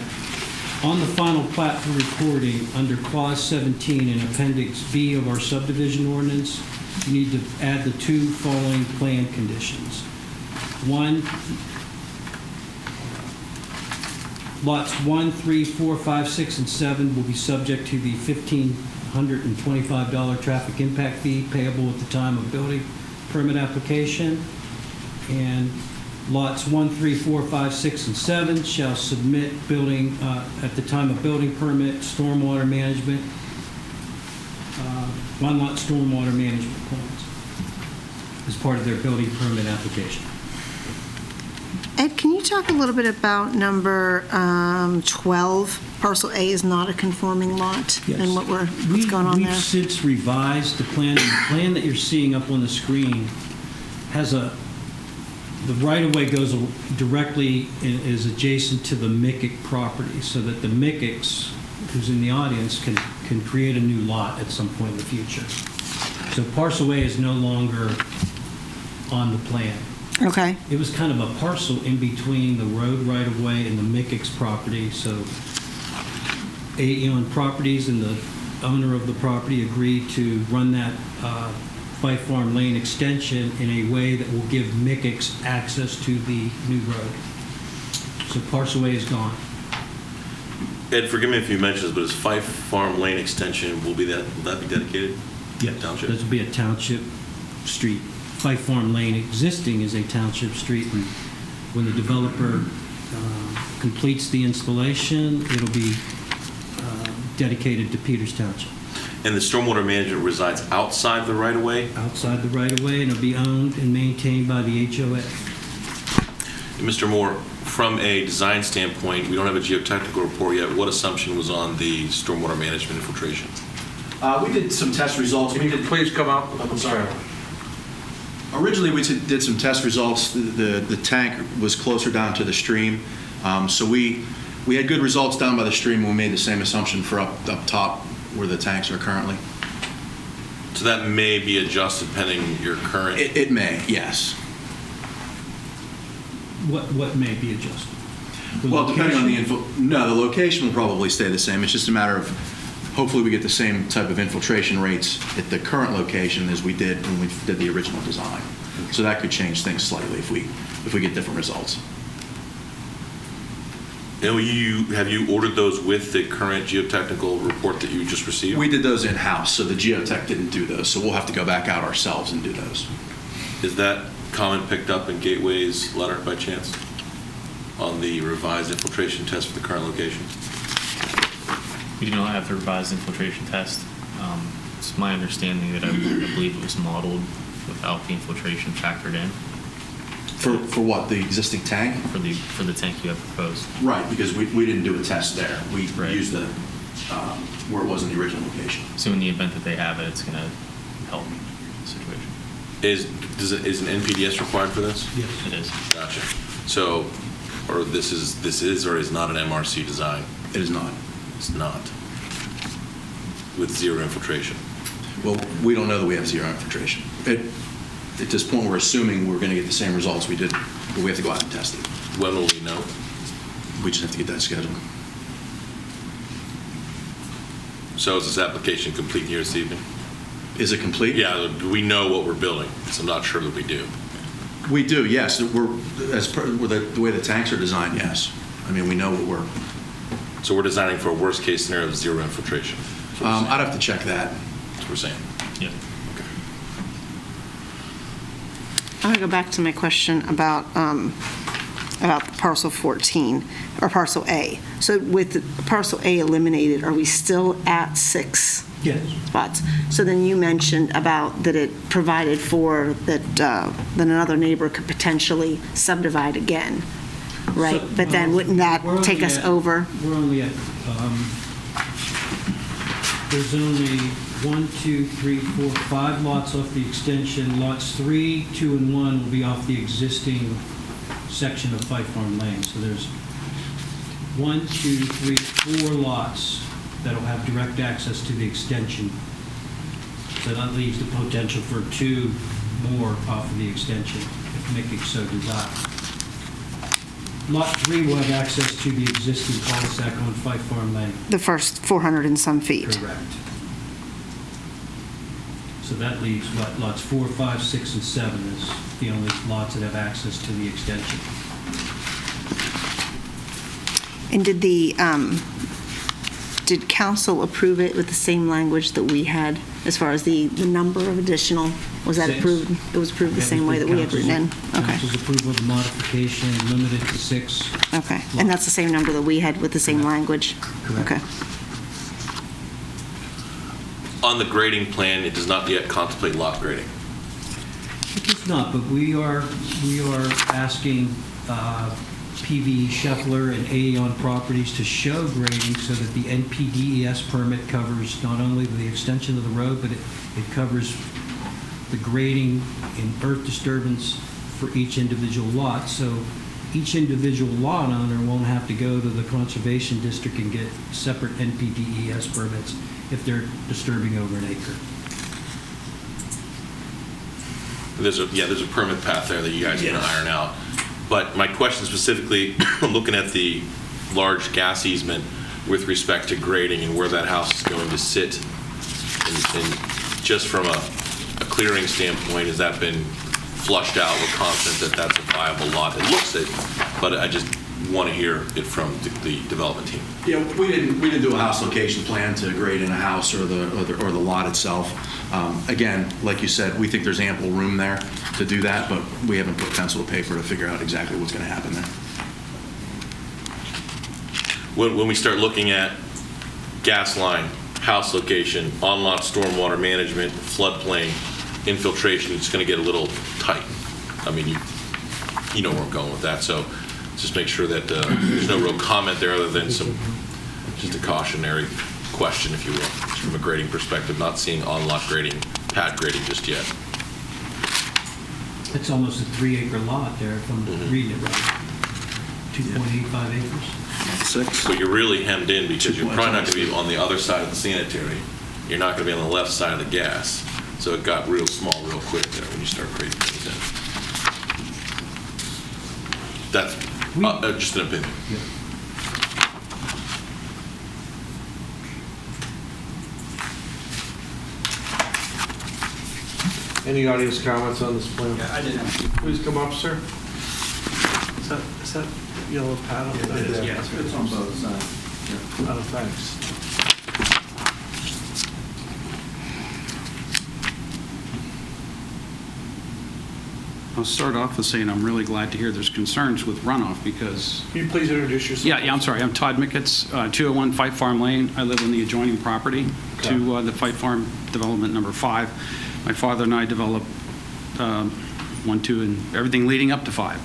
on the final plat for recording, under Clause 17 in Appendix B of our subdivision ordinance, you need to add the 2 following plan conditions. 1, lots 1, 3, 4, 5, 6, and 7 will be subject to the $1,525 traffic impact fee payable at the time of building permit application. And lots 1, 3, 4, 5, 6, and 7 shall submit building, at the time of building permit, stormwater management, one-lot stormwater management plans as part of their building permit application. Ed, can you talk a little bit about number 12? Parcel A is not a conforming lot, Yes. and what's going on there? We've since revised the plan. The plan that you're seeing up on the screen has the right-of-way goes directly, is adjacent to the Mickick property, so that the Mickicks, who's in the audience, can create a new lot at some point in the future. So parcel A is no longer on the plan. Okay. It was kind of a parcel in between the road right-of-way and the Mickicks property, so Aeon Properties and the owner of the property agreed to run that Fife Farm Lane extension in a way that will give Mickicks access to the new road. So parcel A is gone. Ed, forgive me if you mentioned this, but is Fife Farm Lane extension, will that be dedicated? Yeah, Township? this will be a township street. Fife Farm Lane existing is a township street, and when the developer completes the installation, it'll be dedicated to Peters Township. And the stormwater management resides outside the right-of-way? Outside the right-of-way, and it'll be owned and maintained by the HOA. Mr. Moore, from a design standpoint, we don't have a geotechnical report yet. What assumption was on the stormwater management infiltration? We did some test results. Can you please come up? I'm sorry. Originally, we did some test results. The tank was closer down to the stream. So we had good results down by the stream, and we made the same assumption for up top where the tanks are currently. So that may be adjusted pending your current... It may, yes. What may be adjusted? Well, depending on the the location will probably stay the same. It's just a matter of, hopefully we get the same type of infiltration rates at the current location as we did when we did the original design. So that could change things slightly if we get different results. And have you ordered those with the current geotechnical report that you just received? We did those in-house, so the geotech didn't do those, so we'll have to go back out ourselves and do those. Is that comment picked up in Gateway's letter by chance on the revised infiltration test for the current location? We do not have the revised infiltration test. It's my understanding that I believe it was modeled without the infiltration factored in. For what, the existing tank? For the tank you have proposed. Right, because we didn't do a test there. We Right. used the where it was in the original location. So in the event that they have it, it's going to help the situation. Is an NPDS required for this? Yes. It is. Gotcha. So, or this is or is not an MRC design? It is not. It's not. With zero infiltration. Well, we don't know that we have zero infiltration. At this point, we're assuming we're going to get the same results we did, but we have to go out and test it. When will we know? We just have to get that scheduled. So is this application complete here this evening? Is it complete? Yeah, we know what we're building, so I'm not sure that we do. We do, yes. With the way the tanks are designed, yes. I mean, we know what we're... So we're designing for a worst case scenario of zero infiltration. I'd have to check that. That's what we're saying. Yeah. I want to go back to my question about parcel 14, or parcel A. So with parcel A eliminated, are we still at 6 Yes. spots? So then you mentioned about that it provided for that another neighbor could potentially subdivide again, right? So, But then wouldn't that we're take only us at- over? We're only at, there's only 1, 2, 3, 4, 5 lots off the extension. Lots 3, 2, and 1 will be off the existing section of Fife Farm Lane. So there's 1, 2, 3, 4 lots that'll have direct access to the extension. So that leaves the potential for 2 more off of the extension, if Mickey so desire. Lot 3 will have access to the existing cul-de-sac on Fife Farm Lane. The first 400 and some feet? Correct. So that leaves what, lots 4, 5, 6, and 7 is the only lots that have access to the extension. And did council approve it with the same language that we had as far as the number of additional? Was that 6. approved? It was approved the same way that we had written in? Okay. Council's approval of the modification limited to 6. Okay. And that's the same number that we had with the same language? Correct. Okay. On the grading plan, it does not yet contemplate lot grading. It does not, but we are asking PV Scheffler and Aeon Properties to show grading so that the NPDES permit covers not only the extension of the road, but it covers the grading and earth disturbance for each individual lot. So each individual lot owner won't have to go to the Conservation District and get separate NPDES permits if they're disturbing over an acre. There's a permit path there that you guys can iron out. But my question specifically, looking at the large gas easement with respect to grading and where that house is going to sit, and just from a clearing standpoint, has that been flushed out? We're confident that that's a viable lot. It looks it, but I just want to hear it from the development team. Yeah, we didn't do a house location plan to grade in a house or the lot itself. Again, like you said, we think there's ample room there to do that, but we haven't put pencil to paper to figure out exactly what's going to happen there. When we start looking at gas line, house location, on-lot stormwater management, floodplain, infiltration, it's going to get a little tight. I mean, you know where I'm going with that. So just make sure that there's no real comment there other than just a cautionary question, if you will, just from a grading perspective, not seeing on-lot grading, pad grading just yet. It's almost a 3-acre lot there, if I'm reading it right. 2.85 acres. 6. But you're really hemmed in because you're probably not going to be on the other side of the sanitary. You're not going to be on the left side of the gas. So it got real small real quick there when you start grading things in. That's just an opinion. Yeah. Any audience comments on this plan? Yeah, I did have. Please come up, sir. Is that yellow paddle? It is, yes. It's on both sides. Oh, thanks. I'll start off with saying I'm really glad to hear there's concerns with runoff because... Can you please introduce yourself? Yeah, I'm sorry. I'm Todd Micketts, 201 Fife Farm Lane. I live on the adjoining property to the Fife Farm Development number 5. My father and I developed 1, 2, and everything leading up to 5.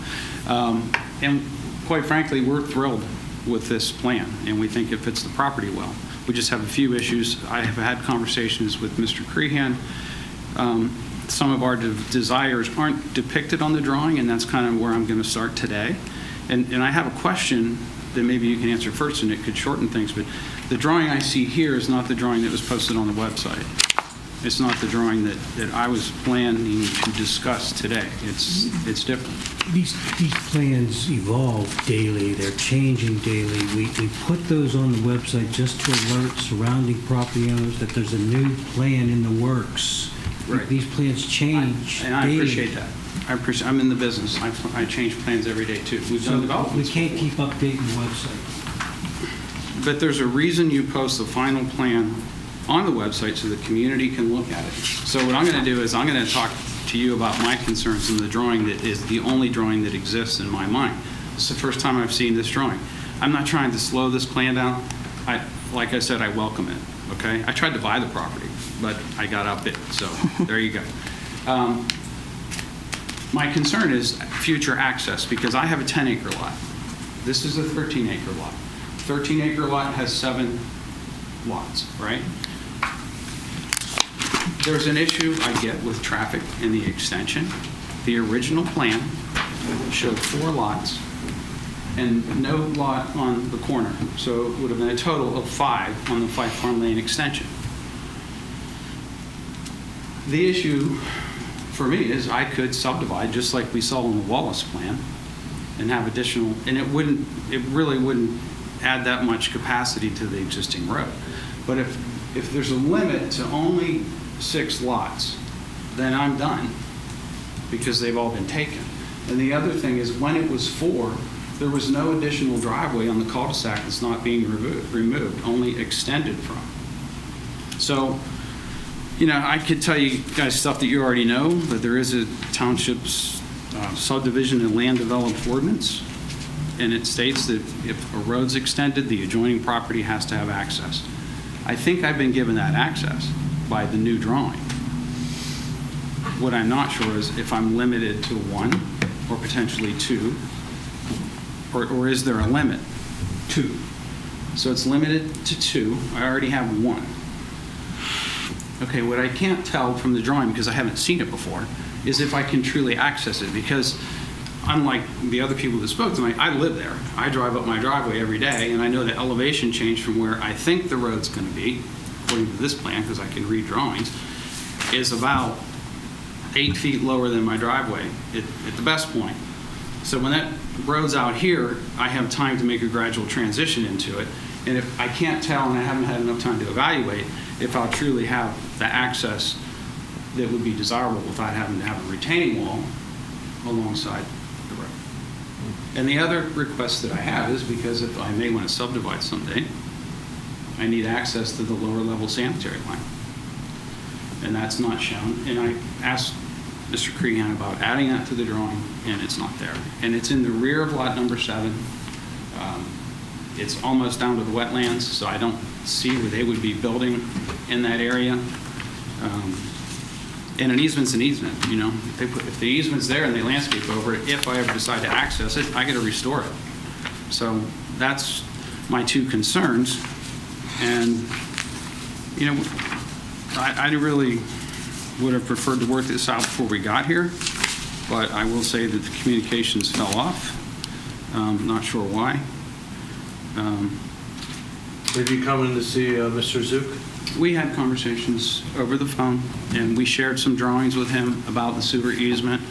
And quite frankly, we're thrilled with this plan, and we think it fits the property well. We just have a few issues. I have had conversations with Mr. Crehan. Some of our desires aren't depicted on the drawing, and that's kind of where I'm going to start today. And I have a question that maybe you can answer first, and it could shorten things, but the drawing I see here is not the drawing that was posted on the website. It's not the drawing that I was planning to discuss today. It's different. These plans evolve daily, they're changing daily. We put those on the website just to alert surrounding property owners that there's a new plan in the works. Right. These plans change And I daily. appreciate that. I'm in the business. I change plans every day, too. We've done So we developments can't before. keep updating the website. But there's a reason you post the final plan on the website so the community can look at it. So what I'm going to do is I'm going to talk to you about my concerns in the drawing that is the only drawing that exists in my mind. It's the first time I've seen this drawing. I'm not trying to slow this plan down. Like I said, I welcome it, okay? I tried to buy the property, but I got outbid, so there you go. My concern is future access, because I have a 10-acre lot. This is a 13-acre lot. 13-acre lot has 7 lots, right? There's an issue I get with traffic in the extension. The original plan showed 4 lots and no lot on the corner. So it would have been a total of 5 on the Fife Farm Lane extension. The issue for me is I could subdivide just like we saw in the Wallace plan and have additional, and it really wouldn't add that much capacity to the existing road. But if there's a limit to only 6 lots, then I'm done because they've all been taken. And the other thing is when it was 4, there was no additional driveway on the cul-de-sac that's not being removed, only extended from. So, you know, I could tell you guys stuff that you already know, but there is a township's subdivision and land development ordinance, and it states that if a road's extended, the adjoining property has to have access. I think I've been given that access by the new drawing. What I'm not sure is if I'm limited to 1 or potentially 2, or is there a limit? 2. So it's limited to 2. I already have 1. Okay, what I can't tell from the drawing, because I haven't seen it before, is if I can truly access it, because unlike the other people that spoke to me, I live there. I drive up my driveway every day, and I know the elevation change from where I think the road's going to be, according to this plan, because I can read drawings, is about 8 feet lower than my driveway at the best point. So when that road's out here, I have time to make a gradual transition into it. And if I can't tell, and I haven't had enough time to evaluate, if I'll truly have the access that would be desirable without having to have a retaining wall alongside the road. And the other request that I have is because if I may want to subdivide someday, I need access to the lower level sanitary line. And that's not shown. And I asked Mr. Crehan about adding that to the drawing, and it's not there. And it's in the rear of lot number 7. It's almost down to the wetlands, so I don't see where they would be building in that area. And an easement's an easement, you know? If the easement's there and they landscape over it, if I ever decide to access it, I got to restore it. So that's my two concerns. And, you know, I really would have preferred to work this out before we got here, but I will say that the communications fell off. Not sure why. Did you come in to see Mr. Zook? We had conversations over the phone, and we shared some drawings with him about the sewer easement.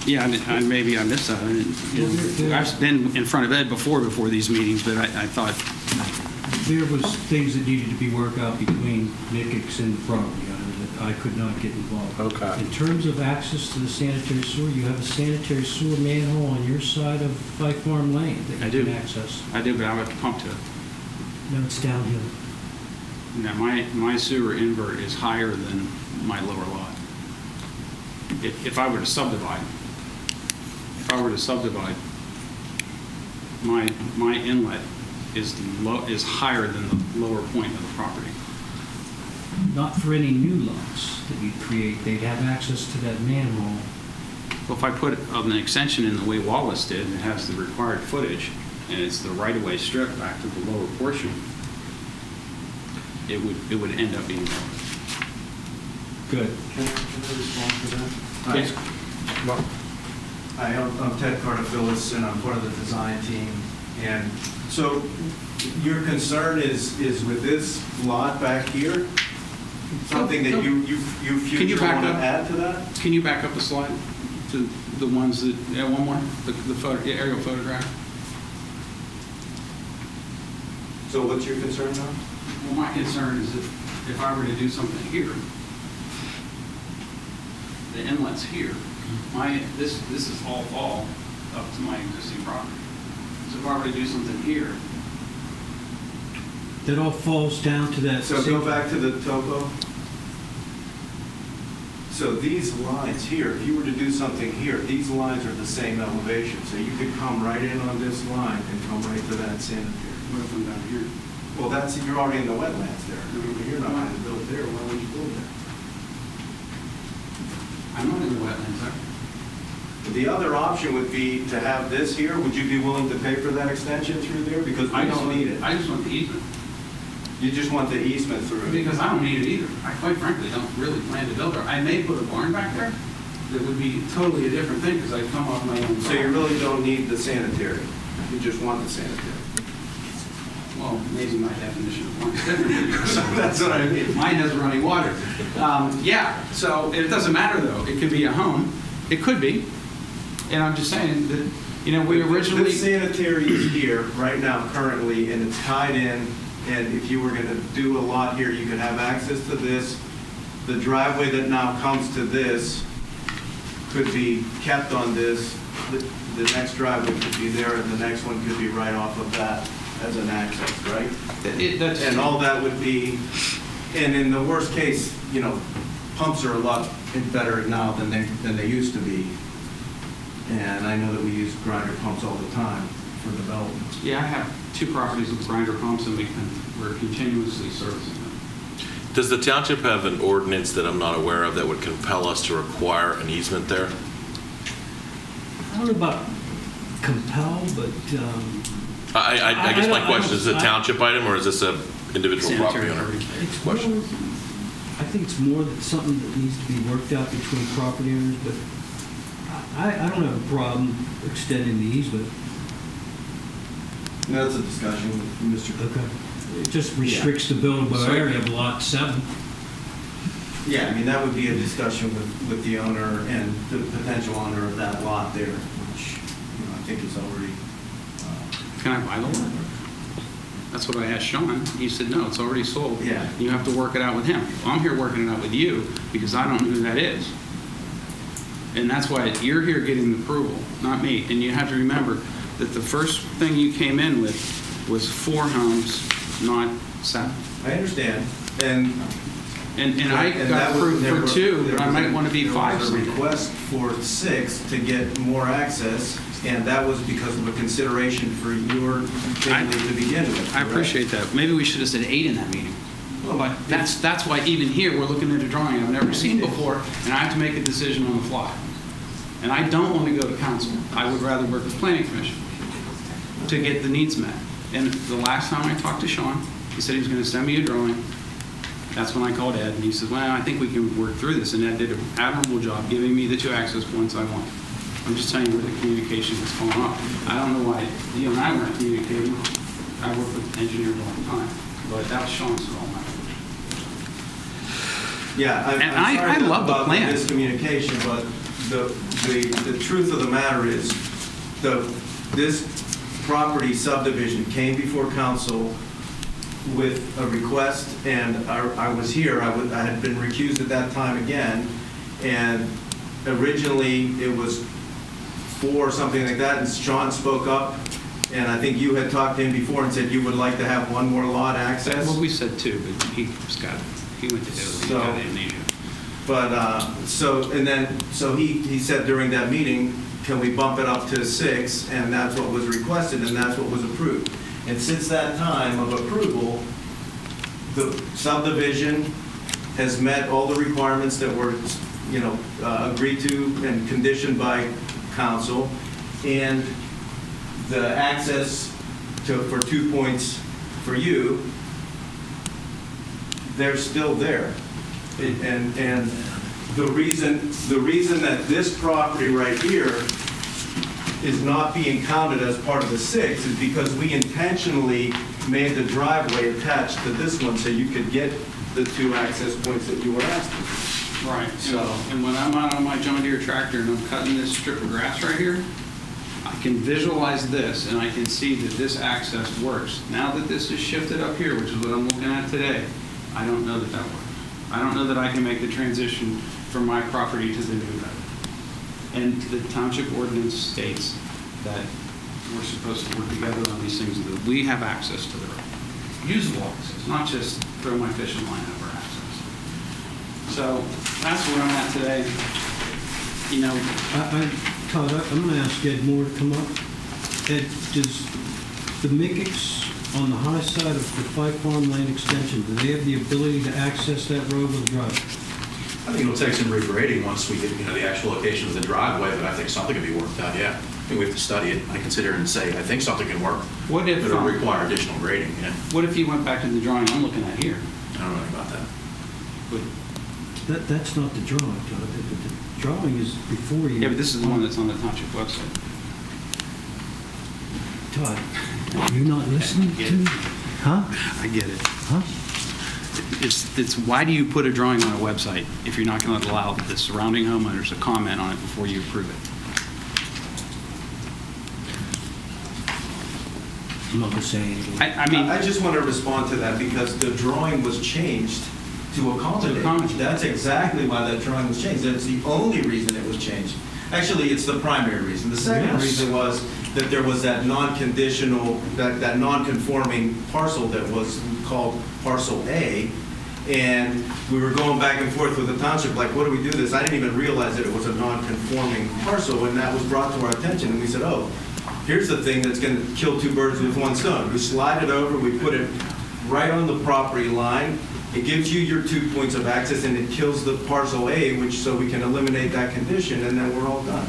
Yeah, maybe I missed that. I didn't, I've been in front of Ed before these meetings, but I thought... There was things that needed to be worked out between Nickix and the property owner that I could not get involved. Okay. In terms of access to the sanitary sewer, you have a sanitary sewer manhole on your side of Fife Farm Lane that I you do. can access. I do, but I have to pump to it. No, it's downhill. Now, my sewer invert is higher than my lower lot. If I were to subdivide, my inlet is higher than the lower point of the property. Not for any new lots that you create, they'd have access to that manhole. Well, if I put an extension in the way Wallace did, it has the required footage, and it's the right-of-way strip back to the lower portion, it would end up being lower. Good. Can I respond to that? Yes. Hi, I'm Ted Cartafilis, and I'm part of the design team. And so your concern is with this lot back here? Something that you future want to add to that? Can you back up a slide to the ones that, yeah, one more, the aerial photograph? So what's your concern now? Well, my concern is if I were to do something here, the inlet's here. This is all fall up to my existing property. So if I were to do something here, That all falls down to that. So go back to the topo. So these lines here, if you were to do something here, these lines are the same elevation. So you could come right in on this line and come right to that sanitary. what if I'm down here? Well, you're already in the wetlands there. You're not going to build there. Why would you build there? I'm not in the wetlands there. The other option would be to have this here. Would you be willing to pay for that extension through there? Because we don't need it. I just want the easement. You just want the easement through. Because I don't need it either. I quite frankly don't really plan to build there. I may put a barn back there. That would be totally a different thing because I come off my own. So you really don't need the sanitary. You just want the sanitary. Well, maybe my definition of barn is different. So that's what I mean. Mine has running water. Yeah, so it doesn't matter though. It could be a home. It could be. And I'm just saying that, you know, we originally. The sanitary is here right now currently and it's tied in. And if you were going to do a lot here, you could have access to this. The driveway that now comes to this could be kept on this. The next driveway could be there and the next one could be right off of that as an access, right? And all that would be, and in the worst case, you know, pumps are a lot better now than they used to be. And I know that we use grinder pumps all the time for development. Yeah, I have 2 properties with grinder pumps and we're continuously servicing them. Does the township have an ordinance that I'm not aware of that would compel us to require an easement there? I don't know about compel, but I guess my question is, a township item or is this a individual property owner question? I think it's more that something that needs to be worked out between property owners, but I don't have a problem extending the easement. That's a discussion with Mr. Cook. It just restricts the buildable area of Lot 7. Yeah, I mean, that would be a discussion with the owner and the potential owner of that lot there, which, you know, I think is already. Can I buy the lot? That's what I asked Sean. He said, no, it's already sold. Yeah. You have to work it out with him. Well, I'm here working it out with you because I don't know who that is. And that's why you're here getting the approval, not me. And you have to remember that the first thing you came in with was 4 homes, not 7. I understand, and I got approved for 2, but I might want to be 5 There was a someday. request for 6 to get more access, and that was because of a consideration for your family to begin with. I correct? appreciate that. Maybe we should have said 8 in that meeting. But that's why even here, we're looking at a drawing I've never seen before, and I have to make a decision on the fly. And I don't want to go to council. I would rather work with planning commission to get the needs met. And the last time I talked to Sean, he said he was going to send me a drawing. That's when I called Ed, and he said, well, I think we can work through this. And Ed did an admirable job giving me the 2 access points I want. I'm just telling you where the communication is going on. I don't know why you and I weren't communicating. I work with engineers all the time, but that was Sean's fault. Yeah, And I'm sorry I love the about plan. miscommunication, but the truth of the matter is, this property subdivision came before council with a request, and I was here, I had been recused at that time again, and originally it was 4 or something like that, and Sean spoke up, and I think you had talked to him before and said you would like to have 1 more lot access. Well, we said 2, but he went to Italy, he got amnesia. But, so he said during that meeting, can we bump it up to 6? And that's what was requested, and that's what was approved. And since that time of approval, the subdivision has met all the requirements that were, agreed to and conditioned by council. And the access for 2 points for you, they're still there. And the reason that this property right here is not being counted as part of the 6 is because we intentionally made the driveway attached to this one so you could get the 2 access points that you were asking. Right. So, And when I'm out on my John Deere tractor and I'm cutting this strip of grass right here, I can visualize this and I can see that this access works. Now that this is shifted up here, which is what I'm looking at today, I don't know that works. I don't know that I can make the transition from my property to the new road. And the township ordinance states that we're supposed to work together on these things, that we have access to the road. Usable access, not just throw my fishing line over access. So that's where I'm at today. Todd, I'm going to ask Ed Moore to come up. Ed, does the Mickicks on the high side of the Five Farmland extension, do they have the ability to access that road with a driveway? I think it'll take some regrading once we get, the actual location of the driveway, but I think something can be worked out, yeah. I think we have to study it. I consider it and say, I think something can work. What if, But it'll require additional grading, yeah. What if you went back to the drawing I'm looking at here? I don't know anything about that. That's not the drawing, Todd. The drawing is before you. Yeah, but this is the one that's on the township website. Todd, you're not listening to me? Huh? I get it. Huh? It's why do you put a drawing on a website if you're not going to allow the surrounding homeowners to comment on it before you approve it? I'm not going to say anything. I mean, I just want to respond to that because the drawing was changed to accommodate. That's exactly why that drawing was changed. That's the only reason it was changed. Actually, it's the primary reason. The second reason was that there was that non-conditional, that non-conforming parcel that was called Parcel A, and we were going back and forth with the township, like, what do we do this? I didn't even realize that it was a non-conforming parcel, and that was brought to our attention, and we said, oh, here's the thing that's going to kill 2 birds with 1 stone. We slide it over, we put it right on the property line. It gives you your 2 points of access, and it kills the Parcel A, so we can eliminate that condition, and then we're all done.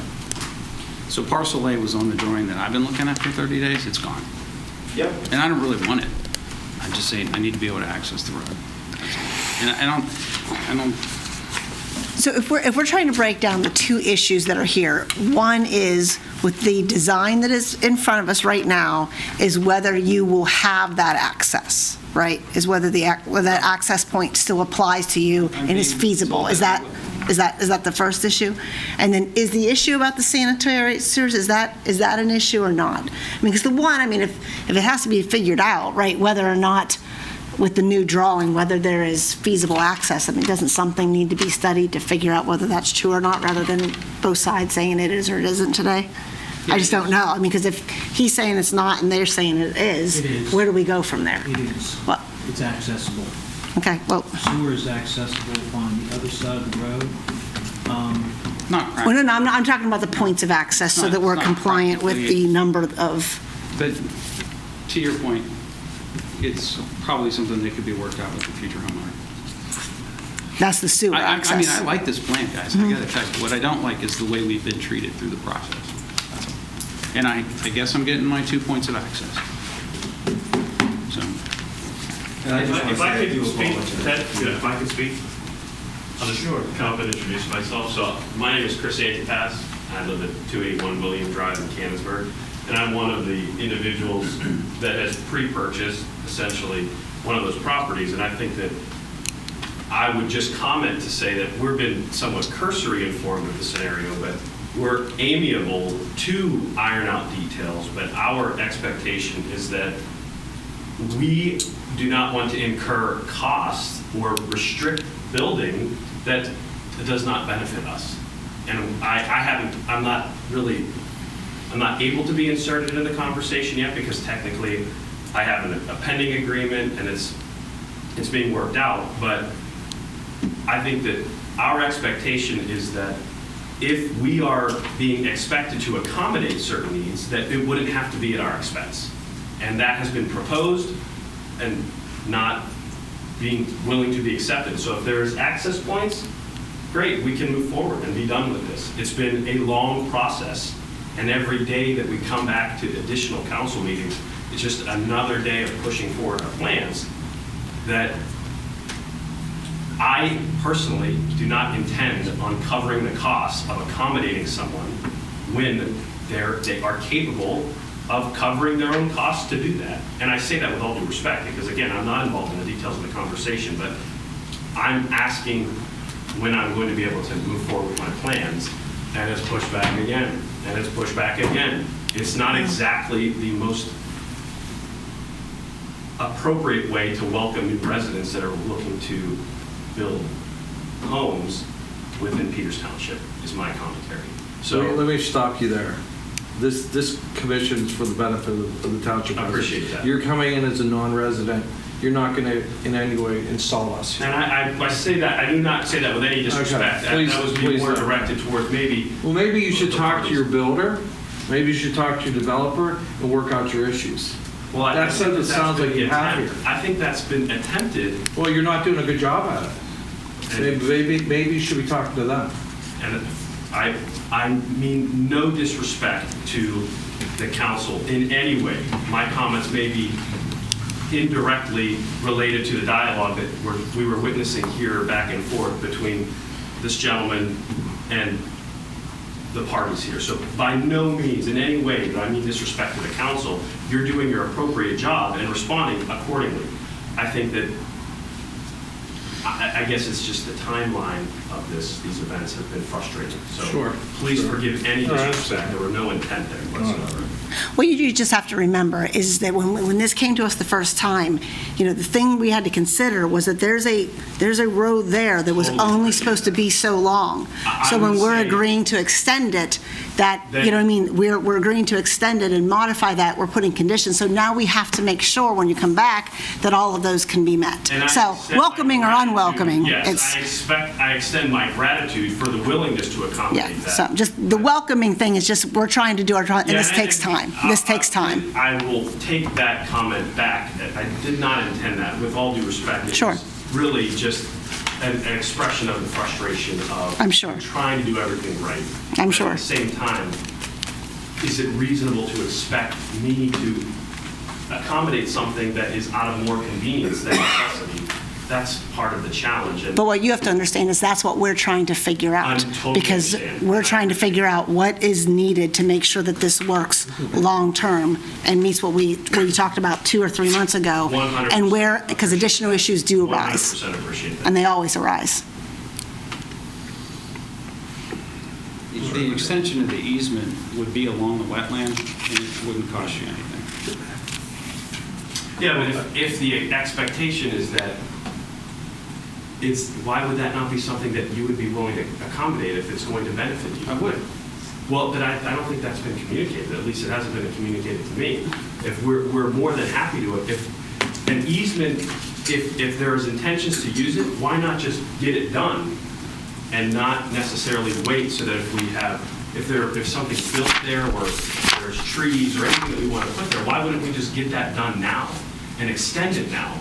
so Parcel A was on the drawing that I've been looking at for 30 days. It's gone. Yep. And I don't really want it. I'm just saying I need to be able to access the road. That's all. And I don't. So if we're trying to break down the 2 issues that are here, one is with the design that is in front of us right now, is whether you will have that access, right? Is whether that access point still applies to you and is feasible. Is that the first issue? And then is the issue about the sanitary sewers, is that an issue or not? I mean, because the one, if it has to be figured out, right, whether or not with the new drawing, whether there is feasible access, doesn't something need to be studied to figure out whether that's true or not, rather than both sides saying it is or it isn't today? I just don't know. Because if he's saying it's not and they're saying it is, where do we go from there? It is. What? It's accessible. Okay, well. Sewer is accessible on the other side of the road. Not Well, no, I'm talking about the points of access so that we're compliant with the number of. But to your point, it's probably something that could be worked out with the future homeowner. That's the sewer I access. mean, I like this plan, guys. I gotta tell you, what I don't like is the way we've been treated through the process. And I guess I'm getting my 2 points of access. So, If I could speak, Ted, if I could speak, I'll just come up and introduce myself. So my name is Chris Antipas. I live at 281 William Drive in Canonsburg, and I'm one of the individuals that has pre-purchased essentially one of those properties. And I think that I would just comment to say that we've been somewhat cursory informed of the scenario, but we're amiable to iron out details. But our expectation is that we do not want to incur costs or restrict building that does not benefit us. And I'm not able to be inserted into the conversation yet because technically I have a pending agreement and it's being worked out. But I think that our expectation is that if we are being expected to accommodate certain needs, that it wouldn't have to be at our expense. And that has been proposed and not being willing to be accepted. So if there's access points, great, we can move forward and be done with this. It's been a long process, and every day that we come back to additional council meetings, it's just another day of pushing forward our plans that I personally do not intend on covering the costs of accommodating someone when they are capable of covering their own costs to do that. And I say that with all due respect because, again, I'm not involved in the details of the conversation, but I'm asking when I'm going to be able to move forward with my plans, and it's pushed back again, and it's pushed back again. It's not exactly the most appropriate way to welcome new residents that are looking to build homes within Peters Township, is my commentary. So Let me stop you there. This commission is for the benefit of the township. I appreciate that. You're coming in as a non-resident. You're not going to in any way insult us. And I say that, I do not say that with any disrespect. Okay. That was Please more don't. directed towards maybe. Well, maybe you should talk to your builder. Maybe you should talk to your developer and work out your issues. Well, I That's think what it that's sounds been like you have attempted. here. I think that's been attempted. Well, you're not doing a good job at it. Maybe you should be talking to them. And I mean no disrespect to the council in any way. My comments may be indirectly related to the dialogue that we were witnessing here back and forth between this gentleman and the parties here. So by no means in any way do I mean disrespect to the council. You're doing your appropriate job and responding accordingly. I think that I guess it's just the timeline of these events have been frustrating. So Sure. Please forgive any disrespect. There were no intent there whatsoever. What you just have to remember is that when this came to us the first time, the thing we had to consider was that there's a road there that was only supposed to be so long. So when we're agreeing to extend it, we're agreeing to extend it and modify that, we're putting conditions. So now we have to make sure when you come back that all of those can be met. So welcoming or unwelcoming, yes, I extend my gratitude for the willingness to accommodate that. So just the welcoming thing is just we're trying to do our and this takes time. This takes time. I will take that comment back. I did not intend that, with all due respect. It was really just an expression of the frustration of trying to do everything right. I'm sure. At the same time, is it reasonable to expect me to accommodate something that is out of more convenience than necessity? That's part of the challenge. But what you have to understand is that's what we're trying to figure out. Totally because understand. We're trying to figure out what is needed to make sure that this works long-term and meets what we talked about 2 or 3 months ago. 100%. And because additional issues do arise. 100% appreciate that. And they always arise. the extension of the easement would be along the wetland, and it wouldn't cost you anything. Yeah, but if the expectation is that why would that not be something that you would be willing to accommodate if it's going to benefit you? I would. Well, but I don't think that's been communicated. At least it hasn't been communicated to me. If we're more than happy to, if an easement, if there's intentions to use it, why not just get it done and not necessarily wait so that if something's built there or there's trees or anything that we want to put there, why wouldn't we just get that done now? and extend it now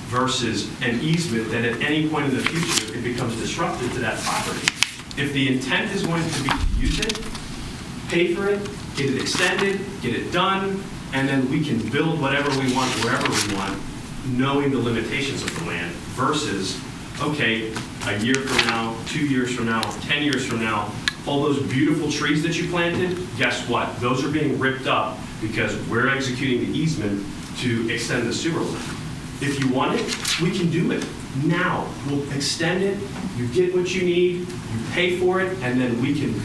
versus an easement that at any point in the future, it becomes disruptive to that property. If the intent is going to be to use it, pay for it, get it extended, get it done, and then we can build whatever we want, wherever we want, knowing the limitations of the land versus, okay, a year from now, 2 years from now, 10 years from now, all those beautiful trees that you planted, guess what? Those are being ripped up because we're executing the easement to extend the sewer line. If you want it, we can do it now. We'll extend it, you get what you need, you pay for it, and then we can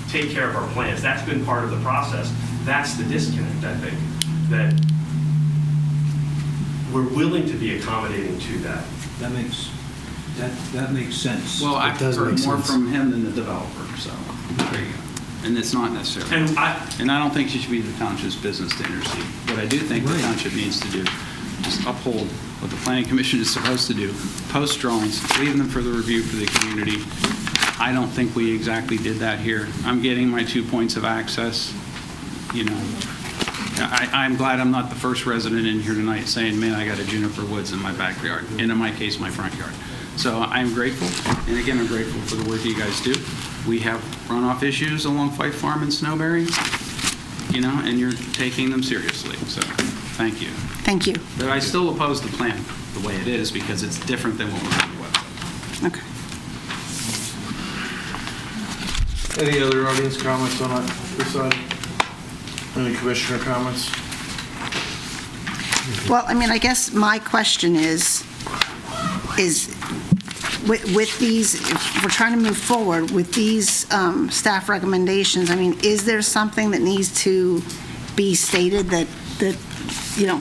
take care of our plans. That's been part of the process. That's the disconnect, I think, that we're willing to be accommodating to that. That makes sense. Well, I've does heard make more sense. from him than the developer, so there you go. And it's not necessarily. And And I don't think it should be the township's business to intercede. What I do think the Right. township needs to do is uphold what the planning commission is supposed to do, post drawings, leave them for the review for the community. I don't think we exactly did that here. I'm getting my 2 points of access, you know. I'm glad I'm not the first resident in here tonight saying, man, I got a juniper woods in my backyard, and in my case, my front yard. So I'm grateful, and again, I'm grateful for the work you guys do. We have runoff issues along Fife Farm and Snowberry, you know, and you're taking them seriously, so thank you. Thank you. But I still oppose the plan the way it is because it's different than what was on the website. Okay. Any other audience comments on this side? Any commissioner comments? Well, I mean, I guess my question is with these, if we're trying to move forward with these staff recommendations, I mean, is there something that needs to be stated that, you know,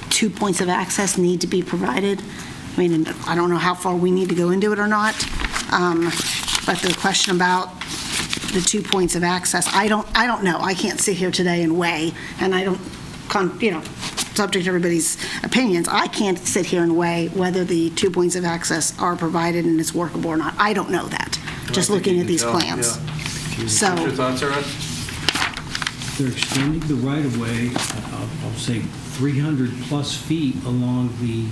2 points of access need to be provided? I mean, I don't know how far we need to go into it or not, but the question about the 2 points of access, I don't know. I can't sit here today and weigh, and I don't, you know, subject to everybody's opinions, I can't sit here and weigh whether the 2 points of access are provided and it's workable or not. I don't know that, just looking at these plans. So, What's your thoughts, Aaron? They're extending the right-of-way, I'll say 300-plus feet along the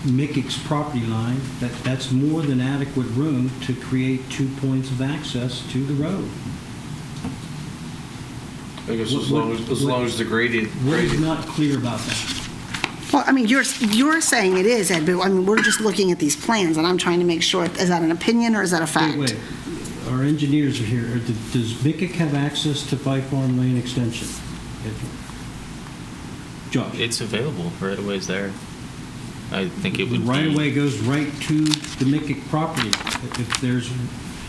Mickix property line. That's more than adequate room to create 2 points of access to the road. I guess as long as the gradient. What is not clear about that? well, I mean, you're saying it is, Ed, but I mean, we're just looking at these plans, and I'm trying to make sure, is that an opinion or is that a fact? Wait, our engineers are here. Does Mickix have access to Fife Farm Lane Extension? Josh? It's available, right away is there. I think it would The right-of-way goes right to the Mickix property.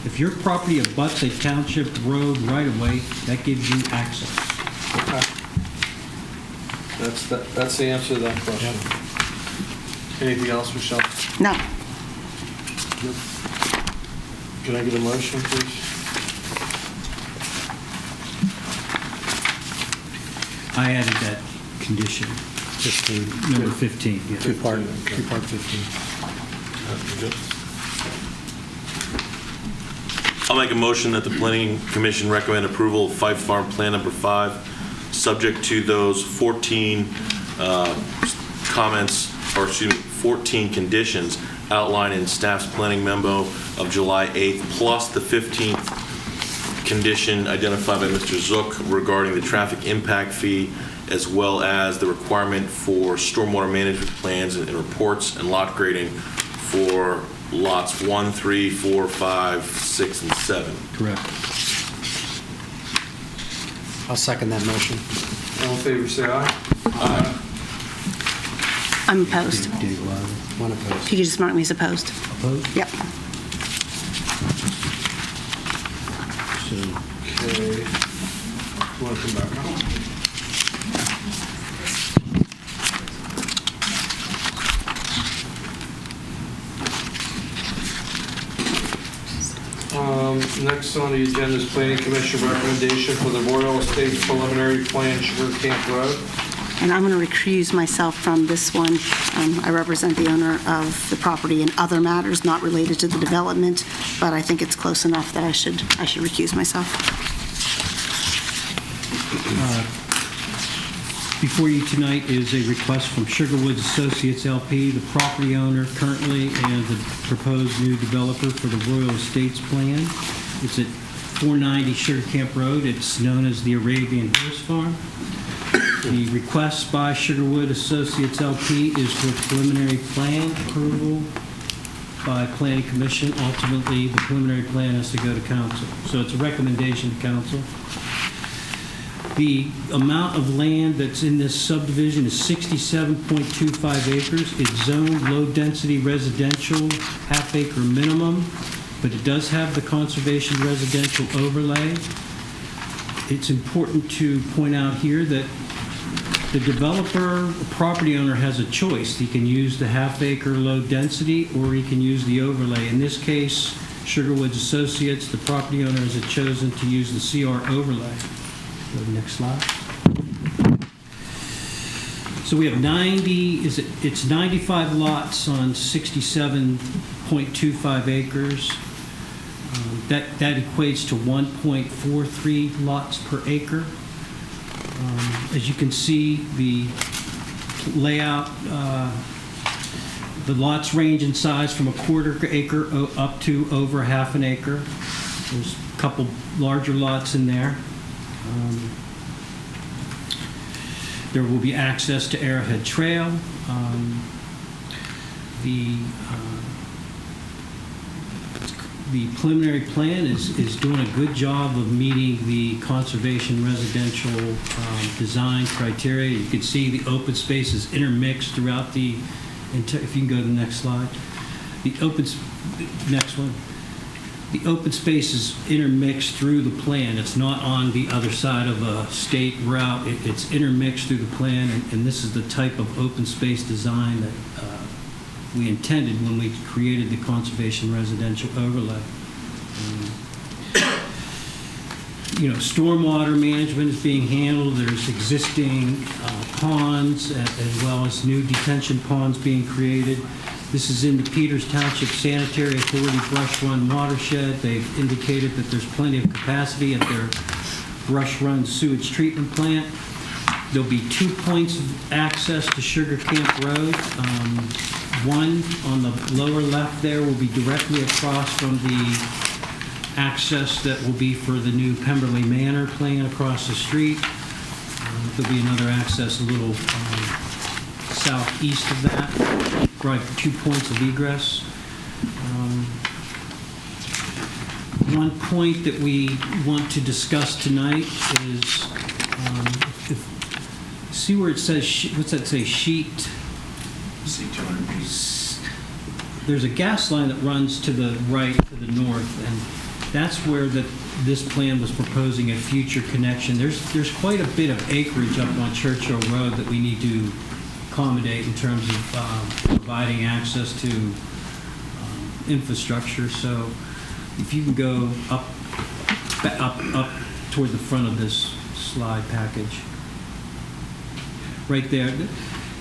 If your property abuts a township road right-of-way, that gives you access. That's the answer to that question. Anything else, Michelle? No. Can I get a motion, please? I added that condition, just to number 15. Yeah. Two-part 15. I'll make a motion that the Planning Commission recommend approval of Fife Farm Plan Number 5, subject to those 14 comments, or excuse me, 14 conditions outlined in staff's planning memo of July 8th, plus the 15th condition identified by Mr. Zook regarding the traffic impact fee, as well as the requirement for stormwater management plans and reports and lot grading for lots 1, 3, 4, 5, 6, and 7. Correct. I'll second that motion. All in favor, say aye. Aye. I'm opposed. One opposed. If you could just mark me as opposed. Opposed? Yep. So, Okay. You want to come back now? Next on the agenda is Planning Commission recommendation for the Royal Estates preliminary plan, Sugar Camp Road. And I'm going to recuse myself from this one. I represent the owner of the property in other matters not related to the development, but I think it's close enough that I should recuse myself. Before you tonight is a request from Sugarwoods Associates LP, the property owner currently and the proposed new developer for the Royal Estates plan. It's at 490 Sugar Camp Road. It's known as the Arabian Horse Farm. The request by Sugarwood Associates LP is for preliminary plan approval by Planning Commission. Ultimately, the preliminary plan has to go to council. So it's a recommendation to council. The amount of land that's in this subdivision is 67.25 acres. It's zoned low-density residential, half-acre minimum, but it does have the conservation residential overlay. It's important to point out here that the developer, property owner, has a choice. He can use the half-acre low-density, or he can use the overlay. In this case, Sugarwoods Associates, the property owner, has chosen to use the CR overlay. Go to the next slide. So we have it's 95 lots on 67.25 acres. That equates to 1.43 lots per acre. As you can see, the layout, the lots range in size from a quarter acre up to over half an acre. There's a couple larger lots in there. There will be access to Arrowhead Trail. The preliminary plan is doing a good job of meeting the conservation residential design criteria. You can see the open space is intermixed throughout the, if you can go to the next slide. Next one. The open space is intermixed through the plan. It's not on the other side of a state route. It's intermixed through the plan, and this is the type of open space design that we intended when we created the conservation residential overlay. Stormwater management is being handled. There's existing ponds as well as new detention ponds being created. This is in the Peters Township Sanitary Authority Brush Run watershed. They've indicated that there's plenty of capacity at their Brush Run sewage treatment plant. There'll be 2 points of access to Sugar Camp Road. One on the lower left there will be directly across from the access that will be for the new Pemberley Manor plan across the street. There'll be another access a little southeast of that. Right, 2 points of egress. One point that we want to discuss tonight is, see where it says, what's that say, sheet? C200B. There's a gas line that runs to the right, to the north, and that's where this plan was proposing a future connection. There's quite a bit of acreage up on Churchill Road that we need to accommodate in terms of providing access to infrastructure. So if you can go up toward the front of this slide package. Right there.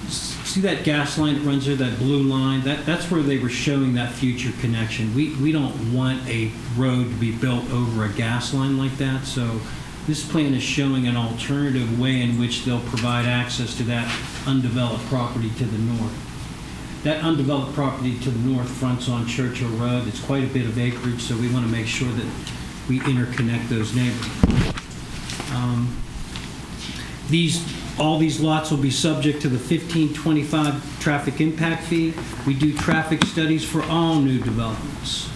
See that gas line that runs there, that blue line? That's where they were showing that future connection. We don't want a road to be built over a gas line like that, so this plan is showing an alternative way in which they'll provide access to that undeveloped property to the north. That undeveloped property to the north fronts on Churchill Road. It's quite a bit of acreage, so we want to make sure that we interconnect those neighborhoods. All these lots will be subject to the 1525 traffic impact fee. We do traffic studies for all new developments.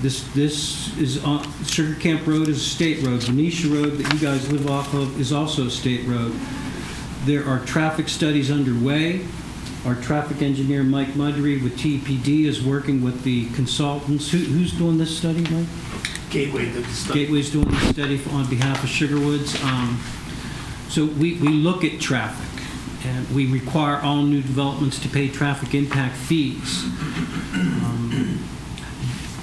This is Sugar Camp Road is a state road. Venetia Road that you guys live off of is also a state road. There are traffic studies underway. Our traffic engineer, Mike Mudry with TPD, is working with the consultants. Who's doing this study, Mike? Gateway did the study. Gateway's doing this study on behalf of Sugarwoods. So we look at traffic, and we require all new developments to pay traffic impact fees.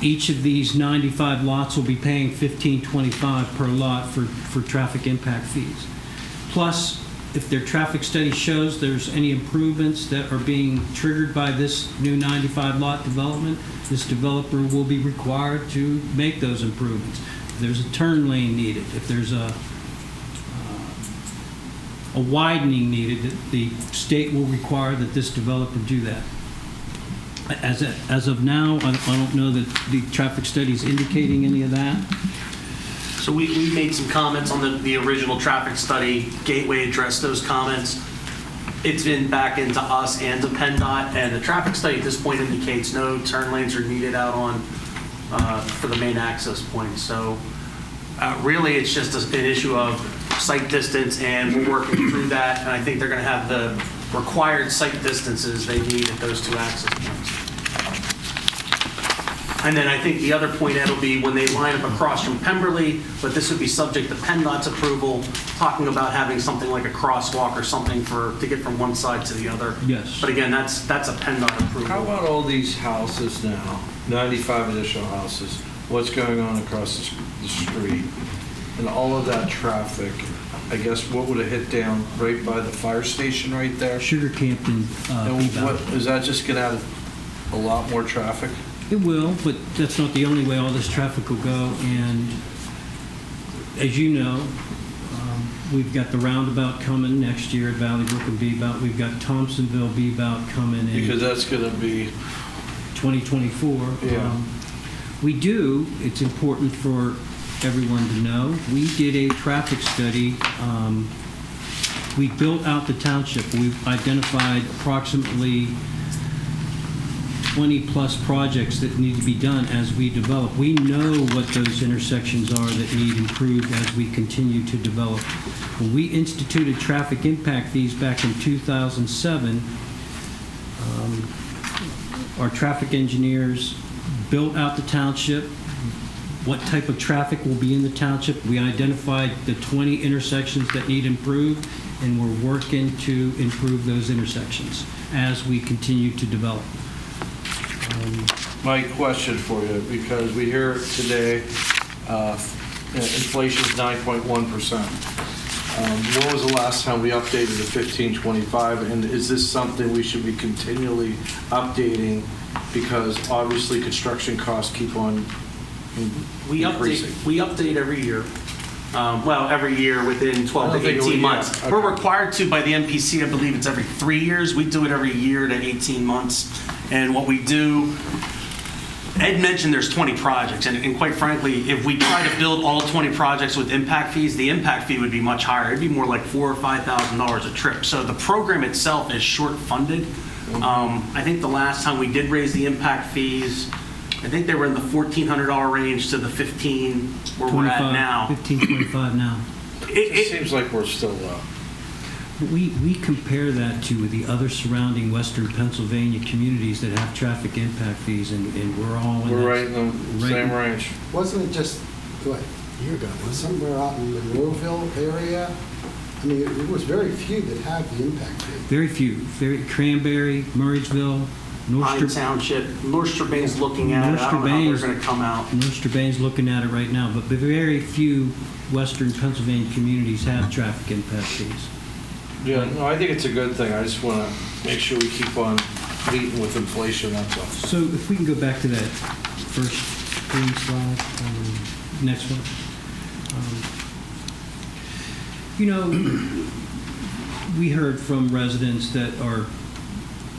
Each of these 95 lots will be paying $15.25 per lot for traffic impact fees. Plus, if their traffic study shows there's any improvements that are being triggered by this new 95 lot development, this developer will be required to make those improvements. If there's a turn lane needed, if there's a a widening needed, that the state will require that this developer do that. As of now, I don't know that the traffic study is indicating any of that. So we made some comments on the original traffic study. Gateway addressed those comments. It's been back into us and to PennDOT, and the traffic study at this point indicates no turn lanes are needed out on for the main access point. So really, it's just an issue of site distance, and we're working through that. And I think they're going to have the required site distances they need at those two access points. And then I think the other point, Ed, will be when they line up across from Pemberley, but this would be subject to PennDOT's approval, talking about having something like a crosswalk or something to get from one side to the other. Yes. But again, that's a PennDOT approval. How about all these houses now, 95 additional houses, what's going on across the street? And all of that traffic, I guess, what would have hit down right by the fire station right there? Sugar Camp and Is that just going to add a lot more traffic? It will, but that's not the only way all this traffic will go. And as you know, we've got the roundabout coming next year at Valley Brook and Beebout. We've got Thompsonville Beebout coming in. Because that's going to be 2024. Yeah. It's important for everyone to know, we did a traffic study. We built out the township. We've identified approximately 20-plus projects that need to be done as we develop. We know what those intersections are that need improved as we continue to develop. When we instituted traffic impact fees back in 2007, our traffic engineers built out the township, what type of traffic will be in the township. We identified the 20 intersections that need improved, and we're working to improve those intersections as we continue to develop. my question for you, because we hear today inflation is 9.1%. When was the last time we updated the 1525? And is this something we should be continually updating, because obviously construction costs keep on increasing? We update every year. Every year within 12 to 18 months. Okay. We're required to by the MPC. I believe it's every 3 years. We do it every year to 18 months. And what we do, Ed mentioned there's 20 projects, and quite frankly, if we try to build all 20 projects with impact fees, the impact fee would be much higher. It'd be more like $4,000 or $5,000 a trip. So the program itself is short funded. I think the last time we did raise the impact fees, I think they were in the $1,400 range to the $1,500 where we're at now. $1,525 now. It seems like we're still low. We compare that to the other surrounding western Pennsylvania communities that have traffic impact fees, and we're all in We're that- right in the same range. Wasn't it just, what, a year ago, was somewhere out in the Monroeville area? I mean, there was very few that had the impact fee. Very few. Cranberry, Murraysville, Pine Township, North Strabane looking at it. I don't know how they're going to come out. North Strabane's looking at it right now, but very few western Pennsylvania communities have traffic impact fees. Yeah, no, I think it's a good thing. I just want to make sure we keep on meeting with inflation, that's all. So if we can go back to that first screen slide, next one. We heard from residents that are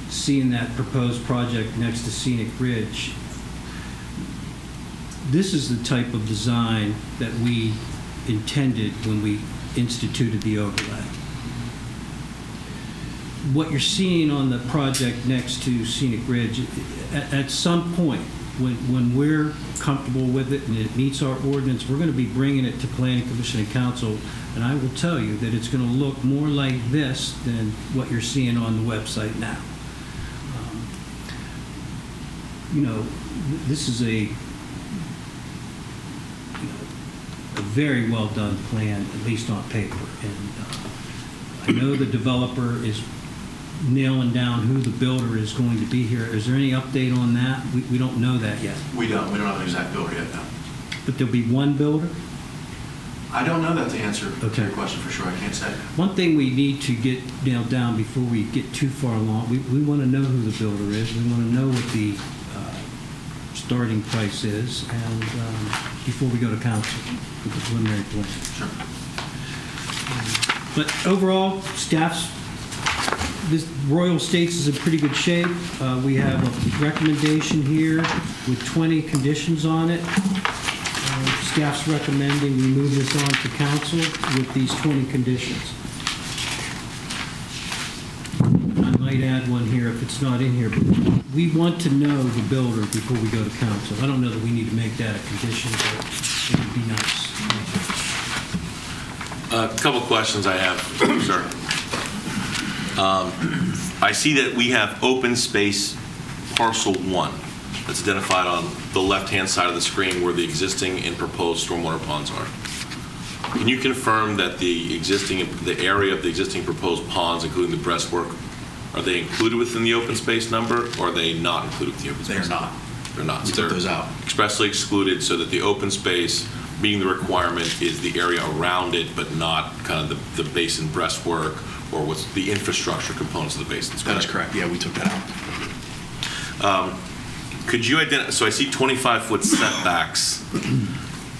seeing that proposed project next to Scenic Ridge. This is the type of design that we intended when we instituted the overlay. What you're seeing on the project next to Scenic Ridge, at some point, when we're comfortable with it and it meets our ordinance, we're going to be bringing it to Planning Commission and Council, and I will tell you that it's going to look more like this than what you're seeing on the website now. This is a very well done plan, at least on paper, and I know the developer is nailing down who the builder is going to be here. Is there any update on that? We don't know that yet. We don't have an exact builder yet, no. But there'll be one builder? I don't know that to answer Okay. to your question for sure. I can't say. One thing we need to get nailed down before we get too far along, we want to know who the builder is. We want to know what the starting price is, and before we go to council with the preliminary plan. Sure. But overall, this Royal Estates is in pretty good shape. We have a recommendation here with 20 conditions on it. Staff's recommending we move this on to council with these 20 conditions. I might add one here if it's not in here, but we want to know the builder before we go to council. I don't know that we need to make that a condition, but it would be nice. A couple questions I have, sir. I see that we have open space parcel 1 that's identified on the left-hand side of the screen where the existing and proposed stormwater ponds are. Can you confirm that the area of the existing proposed ponds, including the breastwork, are they included within the open space number, or are they not included with the open space? They're not. They're not. We So took they're those out. expressly excluded so that the open space, being the requirement, is the area around it, but not kind of the basin breastwork or what's the infrastructure components of the basins. That is correct. Yeah, we took that out. Could you identify, so I see 25-foot setbacks.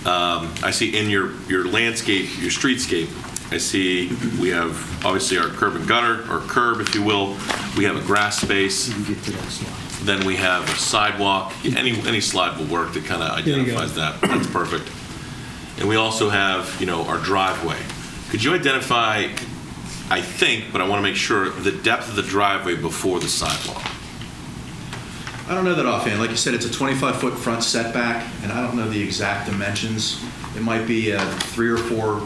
I see in your landscape, your streetscape, I see we have obviously our curb and gutter, or curb, if you will. We have a grass space. You can get to that slide. Then we have a sidewalk. Any slide will work that kind of identifies that. That's perfect. And we also have, our driveway. Could you identify, I think, but I want to make sure, the depth of the driveway before the sidewalk? I don't know that offhand. Like you said, it's a 25-foot front setback, and I don't know the exact dimensions. It might be a 3 or 4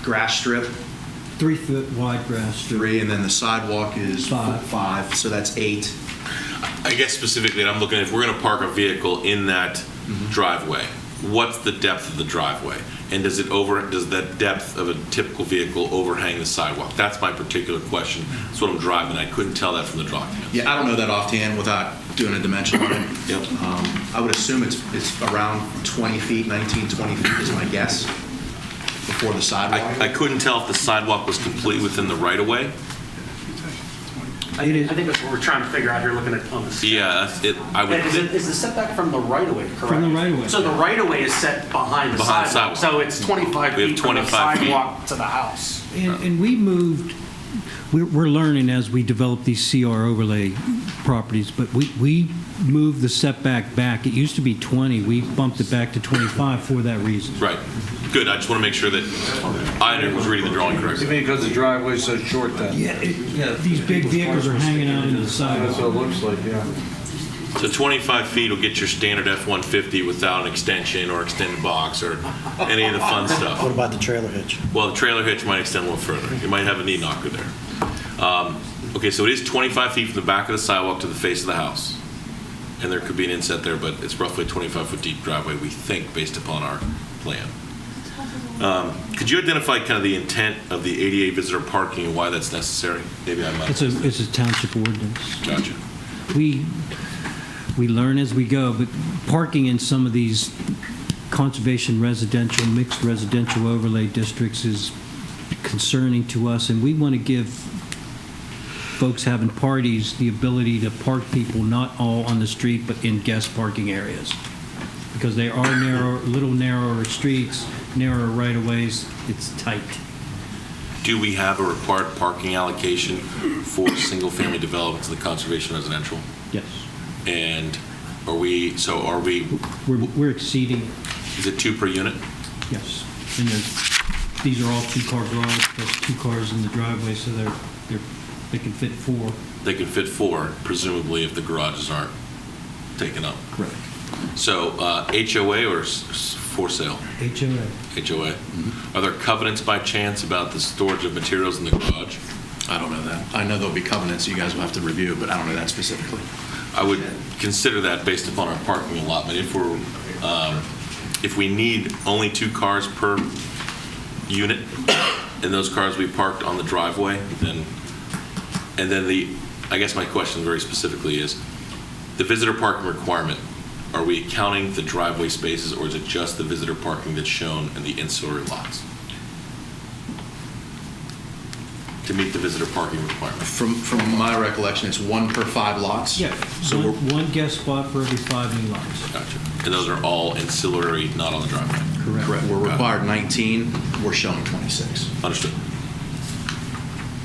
grass strip. 3 foot wide grass strip. 3, and then the sidewalk is 5. 5, so that's 8. I guess specifically, I'm looking at if we're going to park a vehicle in that driveway, what's the depth of the driveway? And does that depth of a typical vehicle overhang the sidewalk? That's my particular question. That's what I'm driving. I couldn't tell that from the drawing. Yeah, I don't know that offhand without doing a dimension on it. Yep. I would assume it's around 20 feet, 19, 20 feet is my guess, before the sidewalk. I couldn't tell if the sidewalk was completely within the right-of-way. I think that's what we're trying to figure out here, looking at on the. Yeah, I would. Is the setback from the right-of-way correct? From the right-of-way. So the right-of-way is set behind the sidewalk. So it's 25 We have feet from the 25 feet. sidewalk to the house. And we moved, we're learning as we develop these CR overlay properties, but we moved the setback back. It used to be 20. We bumped it back to 25 for that reason. Right. Good. I just want to make sure that I was reading the drawing correctly. Because the driveway's so short then? Yeah, these big vehicles are hanging out into the sidewalk. That's what it looks like, yeah. So 25 feet will get your standard F-150 without an extension or extended box or any of the fun stuff. What about the trailer hitch? Well, the trailer hitch might extend a little further. You might have a knee knocker there. Okay, so it is 25 feet from the back of the sidewalk to the face of the house. And there could be an inset there, but it's roughly a 25-foot deep driveway, we think, based upon our plan. Could you identify kind of the intent of the ADA visitor parking and why that's necessary? Maybe I might. It's a township ordinance. Gotcha. We learn as we go, but parking in some of these conservation residential, mixed residential overlay districts is concerning to us, and we want to give folks having parties the ability to park people not all on the street, but in guest parking areas. Because they are little narrower streets, narrower right-of-ways, it's tight. Do we have a required parking allocation for single-family developments in the conservation residential? Yes. And are we? We're exceeding it. Is it 2 per unit? Yes. And these are all 2-car garage, plus 2 cars in the driveway, so they can fit 4. They can fit 4, presumably, if the garages aren't taken up. Correct. So HOA or for sale? HOA. HOA. Are there covenants by chance about the storage of materials in the garage? I don't know that. I know there'll be covenants you guys will have to review, but I don't know that specifically. I would consider that based upon our parking allotment. If we need only 2 cars per unit, and those cars we parked on the driveway, then I guess my question very specifically is, the visitor parking requirement, are we counting the driveway spaces, or is it just the visitor parking that's shown in the ancillary lots to meet the visitor parking requirement? From my recollection, it's 1 per 5 lots. Yeah, So one guest spot for every 5 new lots. Gotcha. And those are all ancillary, not on the driveway? Correct. Correct. We're required 19. We're showing 26. Understood.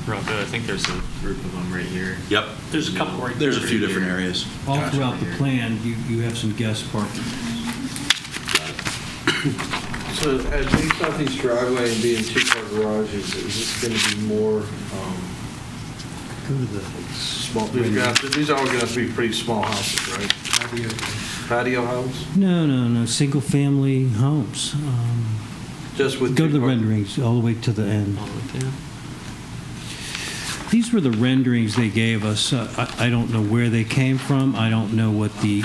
throughout the, I think there's a group of them right here. Yep. There's a couple right There's a few different areas. All throughout the plan, you have some guest parking. So based off these driveway and being two-car garages, is this going to be more small? These are all going to be pretty small houses, right? Patio house? No, single-family homes. Just with Go to the two-car- renderings all the way to the end. These were the renderings they gave us. I don't know where they came from. I don't know what the,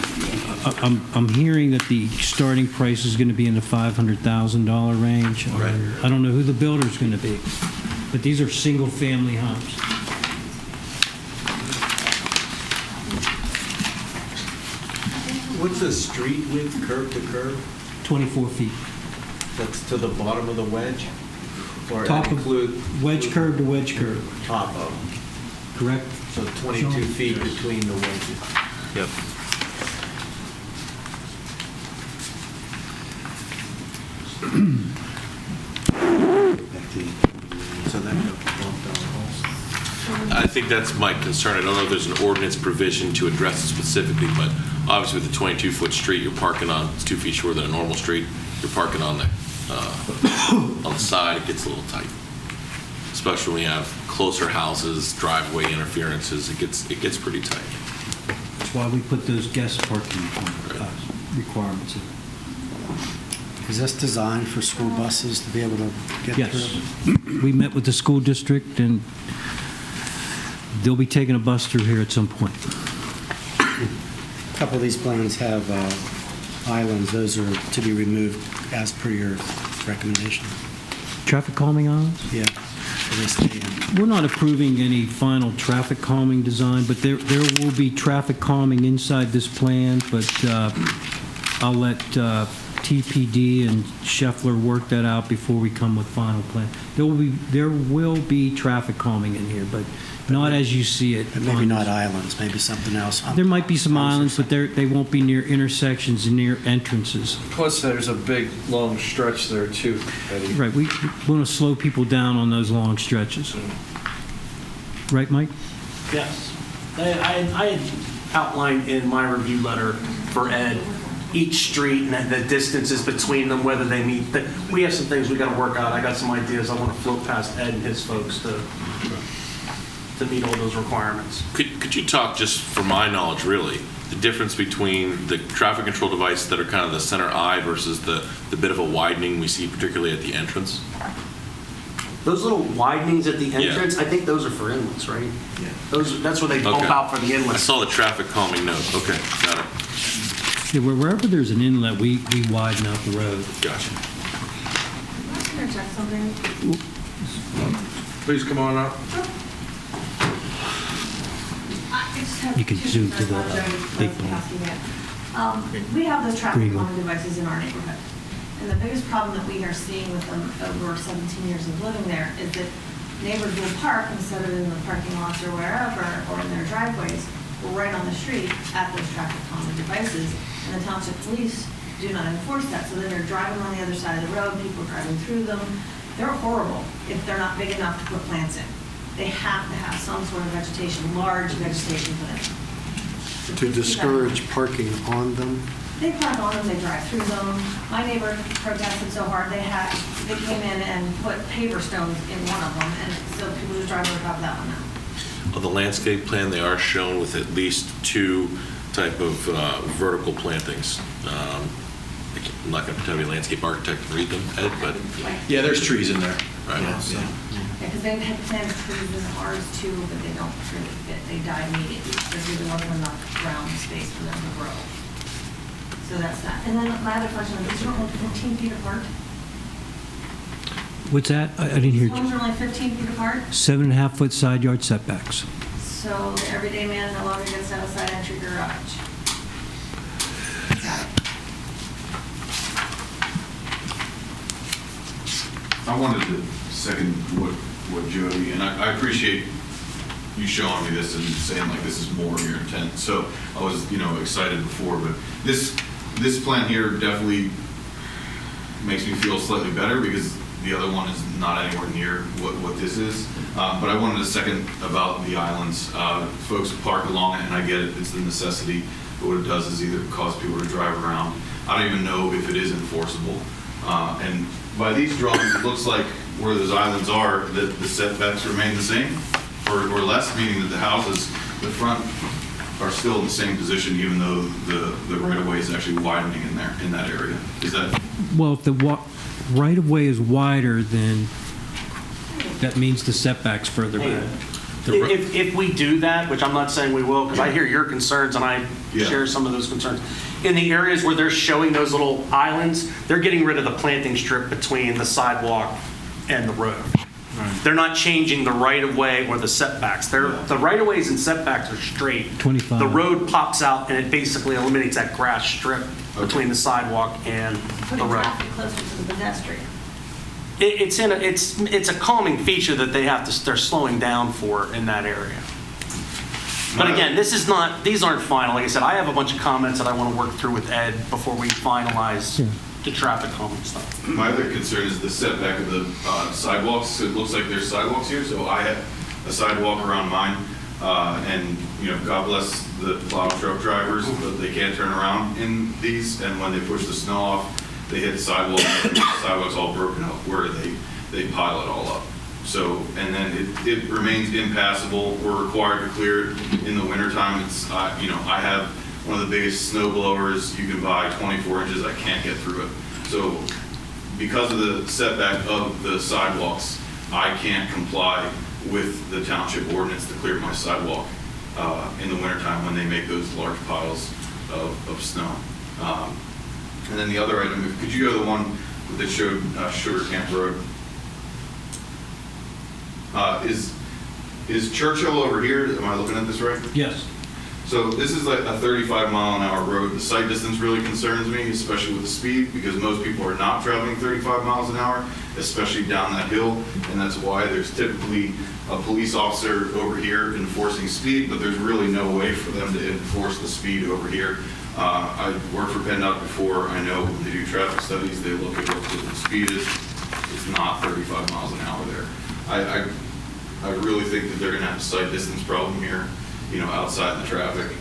I'm hearing that the starting price is going to be in the $500,000 range. Right. I don't know who the builder's going to be, but these are single-family homes. What's the street width, curb to curb? 24 feet. That's to the bottom of the wedge? Or Top of include wedge curb to wedge curb, top of? correct? So 22 feet between the wedges. Yep. So that bumped down. I think that's my concern. I don't know if there's an ordinance provision to address it specifically, but obviously with a 22-foot street, you're parking on, it's 2 feet shorter than a normal street. You're parking on the side, it gets a little tight. Especially when you have closer houses, driveway interferences, it gets pretty tight. That's why we put those guest parking requirements in. Is this designed for school buses to be able to get Yes. through? We met with the school district, and they'll be taking a bus through here at some point. A couple of these plans have islands. Those are to be removed as per your recommendation. Traffic calming islands? Yeah. For this plan. We're not approving any final traffic calming design, but there will be traffic calming inside this plan, but I'll let TPD and Scheffler work that out before we come with final plan. There will be traffic calming in here, but not as you see it. But maybe not islands, maybe something else. There might be some islands, but they won't be near intersections and near entrances. Plus, there's a big, long stretch there, too, Eddie. Right, we want to slow people down on those long stretches. Right, Mike? Yes. I had outlined in my review letter for Ed, each street and the distances between them, whether they meet. We have some things we got to work out. I got some ideas I want to float past Ed and his folks to meet all those requirements. Could you talk, just for my knowledge really, the difference between the traffic control devices that are kind of the center eye versus the bit of a widening we see particularly at the entrance? Those little widenings at the Yeah. entrance, I think those are for inlets, right? Yeah. That's where they bump Okay. out for the I inlets. saw the traffic calming note. Okay, got it. Yeah, wherever there's an inlet, we widen out the road. Gotcha. Can I interject something? Please come on up. You can zoom to the big one. We have those traffic Green one. calming devices in our neighborhood. And the biggest problem that we are seeing with them over 17 years of living there is that neighbors will park instead of in the parking lots or wherever, or in their driveways, or right on the street at those traffic calming devices. And the township police do not enforce that. So then they're driving on the other side of the road, people driving through them. They're horrible if they're not big enough to put plants in. They have to have some sort of vegetation, large vegetation put in. To discourage parking on them? They park on them, they drive through them. My neighbor protested so hard, they came in and put paver stones in one of them, and so people just drive over top of that one now. On the landscape plan, they are shown with at least 2 type of vertical plantings. I'm not going to pretend to be a landscape architect and read them, Ed, but Yeah, there's trees in there. right. Yeah, because they've had planted trees in ours too, but they don't really fit. They die immediately. There's really wasn't enough ground space for them to grow. So that's that. And then my other question is, these are only 15 feet apart? What's that? I didn't hear These homes you. are only 15 feet apart? 7.5-foot side yard setbacks. So the everyday man no longer gets out of side entry garage. Got it. I wanted to second what Jody, and I appreciate you showing me this and saying like this is more of your intent. So I was, excited before, but this plan here definitely makes me feel slightly better because the other one is not anywhere near what this is. But I wanted to second about the islands. Folks park along it, and I get it, it's the necessity. But what it does is either cause people to drive around. I don't even know if it is enforceable. And by these drawings, it looks like where those islands are, that the setbacks remain the same or less, meaning that the houses, the front, are still in the same position, even though the right-of-way is actually widening in there, in that area. Is that? Well, if the right-of-way is wider, then that means the setback's further back. If we do that, which I'm not saying we will, because I hear your concerns and I share some of those concerns. In the areas where they're showing those little islands, they're getting rid of the planting strip between the sidewalk and the road. They're not changing the right-of-way or the setbacks. The right-of-ways and setbacks are straight. 25. The road pops out and it basically eliminates that grass strip between the sidewalk and the Putting road. traffic closer to the pedestrian. It's a calming feature that they're slowing down for in that area. But again, these aren't final. Like I said, I have a bunch of comments that I want to work through with Ed before we finalize the traffic calming stuff. My other concern is the setback of the sidewalks. It looks like there's sidewalks here, so I have a sidewalk around mine. And, God bless the plow truck drivers, but they can't turn around in these. And when they push the snow off, they hit the sidewalk. The sidewalk's all broken up where they pile it all up. So, and then it remains impassable. We're required to clear it in the wintertime. It's, I have one of the biggest snow blowers you can buy, 24 inches. I can't get through it. So because of the setback of the sidewalks, I can't comply with the township ordinance to clear my sidewalk in the wintertime when they make those large piles of snow. And then the other item, could you go to the one that showed Sugar Camp Road? Is Churchill over here? Am I looking at this right? Yes. So this is like a 35-mile-an-hour road. The sight distance really concerns me, especially with the speed, because most people are not traveling 35 miles an hour, especially down that hill, and that's why there's typically a police officer over here enforcing speed, but there's really no way for them to enforce the speed over here. I worked for PennDOT before. I know when they do traffic studies, they look at what the speed is. It's not 35 miles an hour there. I really think that they're going to have a sight distance problem here, outside the traffic.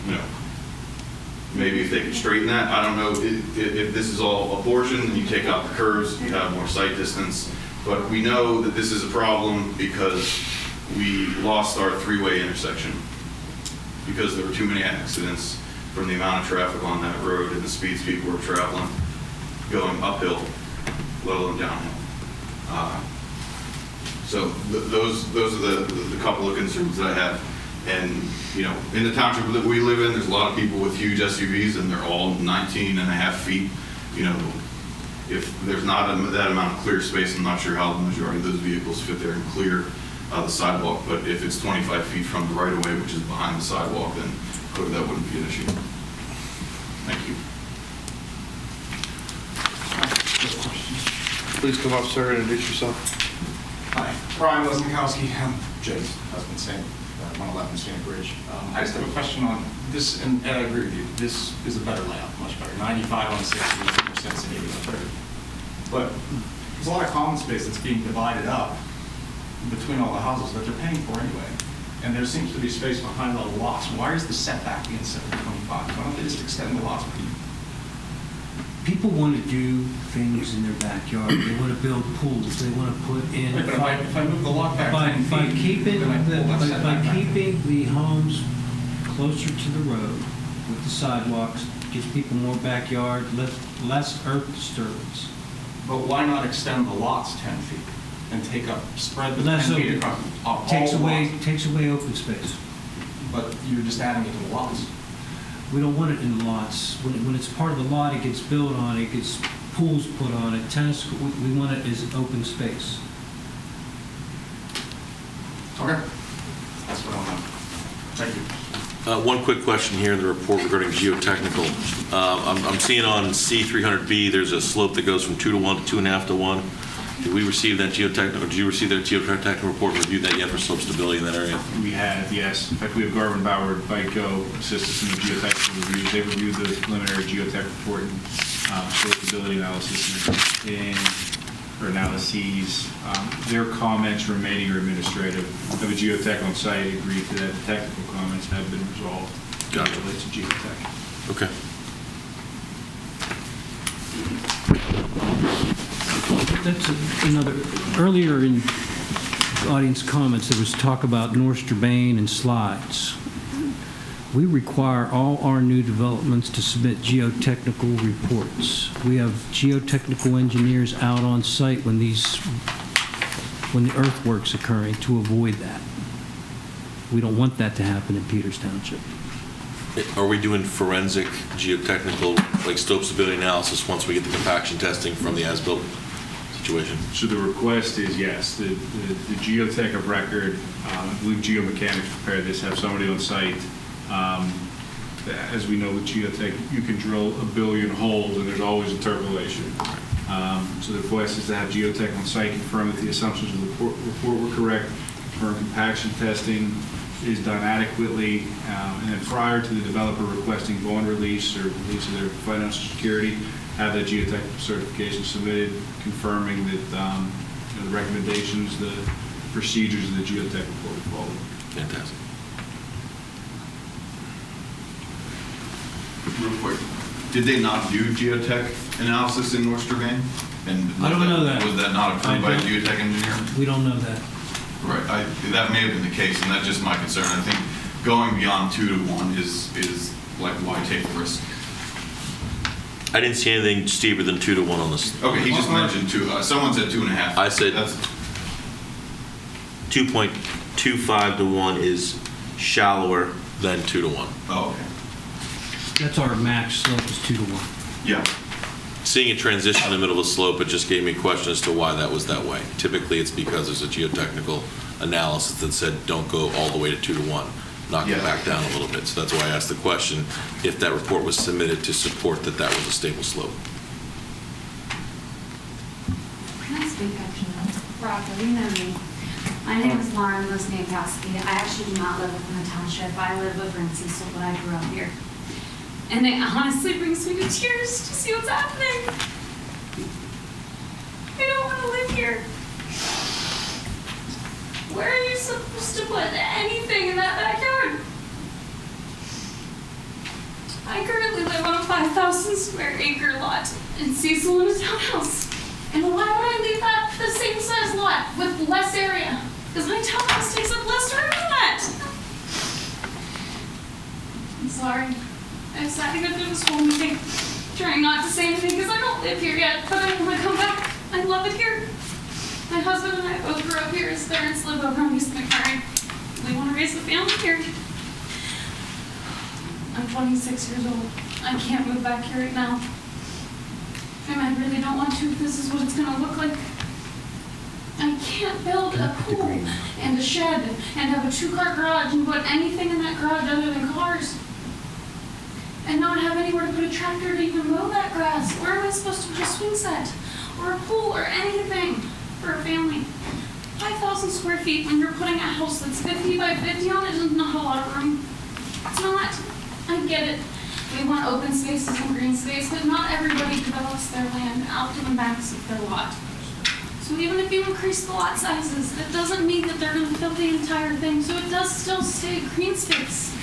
Maybe if they could straighten that. I don't know if this is all a portion and you take out the curves, you have more sight distance. But we know that this is a problem because we lost our three-way intersection because there were too many accidents from the amount of traffic on that road and the speeds people were traveling going uphill, let alone downhill. So those are the couple of concerns that I have. And, in the township that we live in, there's a lot of people with huge SUVs and they're all 19 and a half feet. If there's not that amount of clear space, I'm not sure how the majority of those vehicles fit there and clear the sidewalk. But if it's 25 feet from the right of way, which is behind the sidewalk, then clearly that wouldn't be an issue. Thank you. Please come up, sir, and introduce yourself. Hi, Brian Lesnikowski. I'm Jay's husband, Sam, 111 Standard Bridge. I just have a question on this, and I agree with you. This is a better layout, much better. 95 on 60, 50% to 80 on 30. But there's a lot of common space that's being divided up between all the houses that they're paying for anyway. And there seems to be space behind all the lots. Why is the setback being set at 25? Why don't they just extend the lots? People want to do things in their backyard. They want to build pools. They want to put in. Right, but if I move the lot back 10 by feet, keeping then I pull that setback back. keeping the homes closer to the road with the sidewalks gives people more backyard, less earth disturbance. But why not extend the lots 10 feet and spread the Less 10 feet open. across all Takes the away lots? open space. But you're just adding it to the lots. We don't want it in the lots. When it's part of the lot, it gets built on, it gets pools put on it, tennis, we want it as open space. Okay. That's what I want. Thank you. One quick question here in the report regarding geotechnical. I'm seeing on C300B, there's a slope that goes from 2 to 1 to 2.5 to 1. Did we receive that geotechnical, did you receive that geotechnical report, reviewed that yet for slope stability in that area? We have, yes. In fact, we have Garvin Bauer Vico assist us in the geotechnical reviews. They reviewed the preliminary geotech report and soil stability analysis or analyses. Their comments remaining are administrative. We have a geotech on site agreed to that. The technical comments have been resolved. Gotcha. Related to geotech. Okay. That's another, earlier in audience comments, there was talk about Norster Bain and slides. We require all our new developments to submit geotechnical reports. We have geotechnical engineers out on site when the earthwork's occurring to avoid that. We don't want that to happen in Peters Township. Are we doing forensic geotechnical, like slope stability analysis once we get the compaction testing from the as-built situation? So the request is, yes, the geotech of record, I believe geomechanics prepared this, have somebody on site. As we know with geotech, you can drill a billion holes and there's always interpolation. So the request is to have geotech on site confirm that the assumptions of the report were correct, confirm compaction testing is done adequately, and then prior to the developer requesting bond release or release of their financial security, have that geotechnical certification submitted, confirming that the recommendations, the procedures of the geotech report are followed. Fantastic. Real quick, did they not do geotech analysis in Norster Bain? And I don't know that. Was that not approved by a geotech engineer? We don't know that. Right, that may have been the case, and that's just my concern. I think going beyond 2 to 1 is like, why take the risk? I didn't see anything steeper than 2 to 1 on this. Okay, he just mentioned 2. Someone said 2.5. I said That's 2.25 to 1 is shallower than 2 to 1. Oh, okay. That's our max slope is 2 to 1. Yeah. Seeing a transition in the middle of a slope, it just gave me a question as to why that was that way. Typically, it's because there's a geotechnical analysis that said don't go all the way to 2 to 1, knock it back down a little bit. So that's why I asked the question if that report was submitted to support that that was a stable slope. Can I speak actually? Rocco, you know me. My name is Lauren Lisniakowski. I actually do not live within the township. I live over in Cecil, but I grew up here. And it honestly brings me to tears to see what's happening. I don't want to live here. Where are you supposed to put anything in that backyard? I currently live on a 5,000 square acre lot in Cecil in a townhouse. And why would I leave that the same size lot with less area? Because my townhouse takes up less room than that. I'm sorry. I've sat here through this whole meeting, trying not to say anything because I don't live here yet, but I want to come back. I love it here. My husband and I both grew up here. His parents live over on East McMurray. We want to raise a family here. I'm 26 years old. I can't move back here right now. And I really don't want to if this is what it's going to look like. I can't build a pool and a shed and have a 2-car garage and put anything in that garage other than cars. And not have anywhere to put a tractor to even mow that grass. Where am I supposed to put a swing set or a pool or anything for a family? 5,000 square feet when you're putting a house that's 50 by 50 on it is not a lot of room. It's not. I get it. We want open spaces and green space, but not everybody develops their land out to the max of their lot. So even if you increase the lot sizes, that doesn't mean that they're going to fill the entire thing. So it does still stay green space.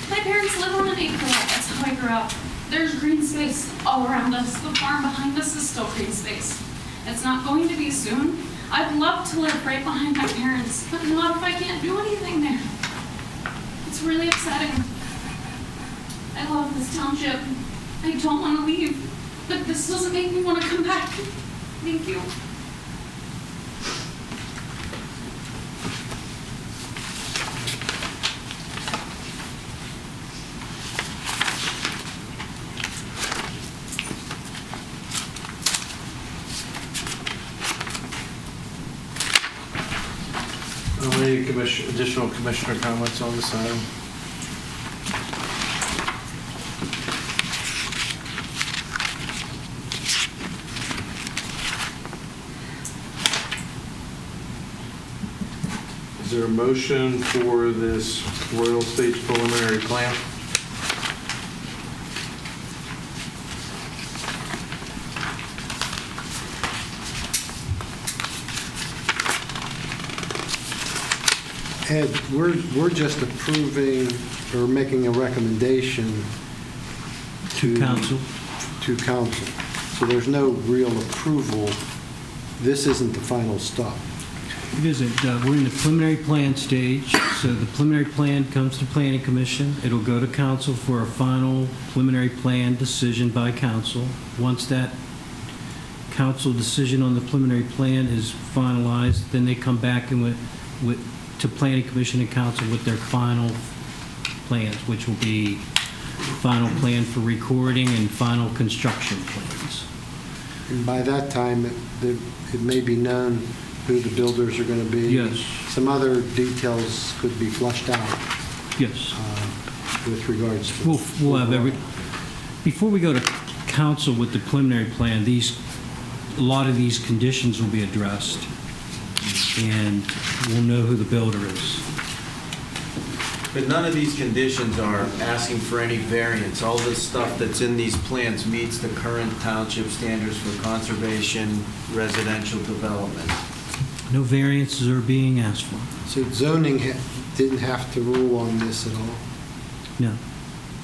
My parents live on an acre lot. That's how I grew up. There's green space all around us. The farm behind us is still green space. It's not going to be soon. I'd love to live right behind my parents, but not if I can't do anything there. It's really upsetting. I love this township. I don't want to leave, but this doesn't make me want to come back. Thank you. Any additional commissioner comments on this item? there a motion for this Royal Estates preliminary plan? Ed, we're just approving or making a recommendation To council. To council. So there's no real approval. This isn't the final stop. It isn't. We're in the preliminary plan stage, so the preliminary plan comes to Planning Commission. It'll go to council for a final preliminary plan decision by council. Once that council decision on the preliminary plan is finalized, then they come back and to Planning Commission and council with their final plans, which will be final plan for recording and final construction plans. And by that time, it may be known who the builders are going to be. Yes. Some other details could be flushed out. Yes. With regards to... We'll have before we go to council with the preliminary plan, a lot of these conditions will be addressed, and we'll know who the builder is. But none of these conditions are asking for any variance. All this stuff that's in these plans meets the current township standards for conservation, residential development. No variances are being asked for. So zoning didn't have to rule on this at all? No.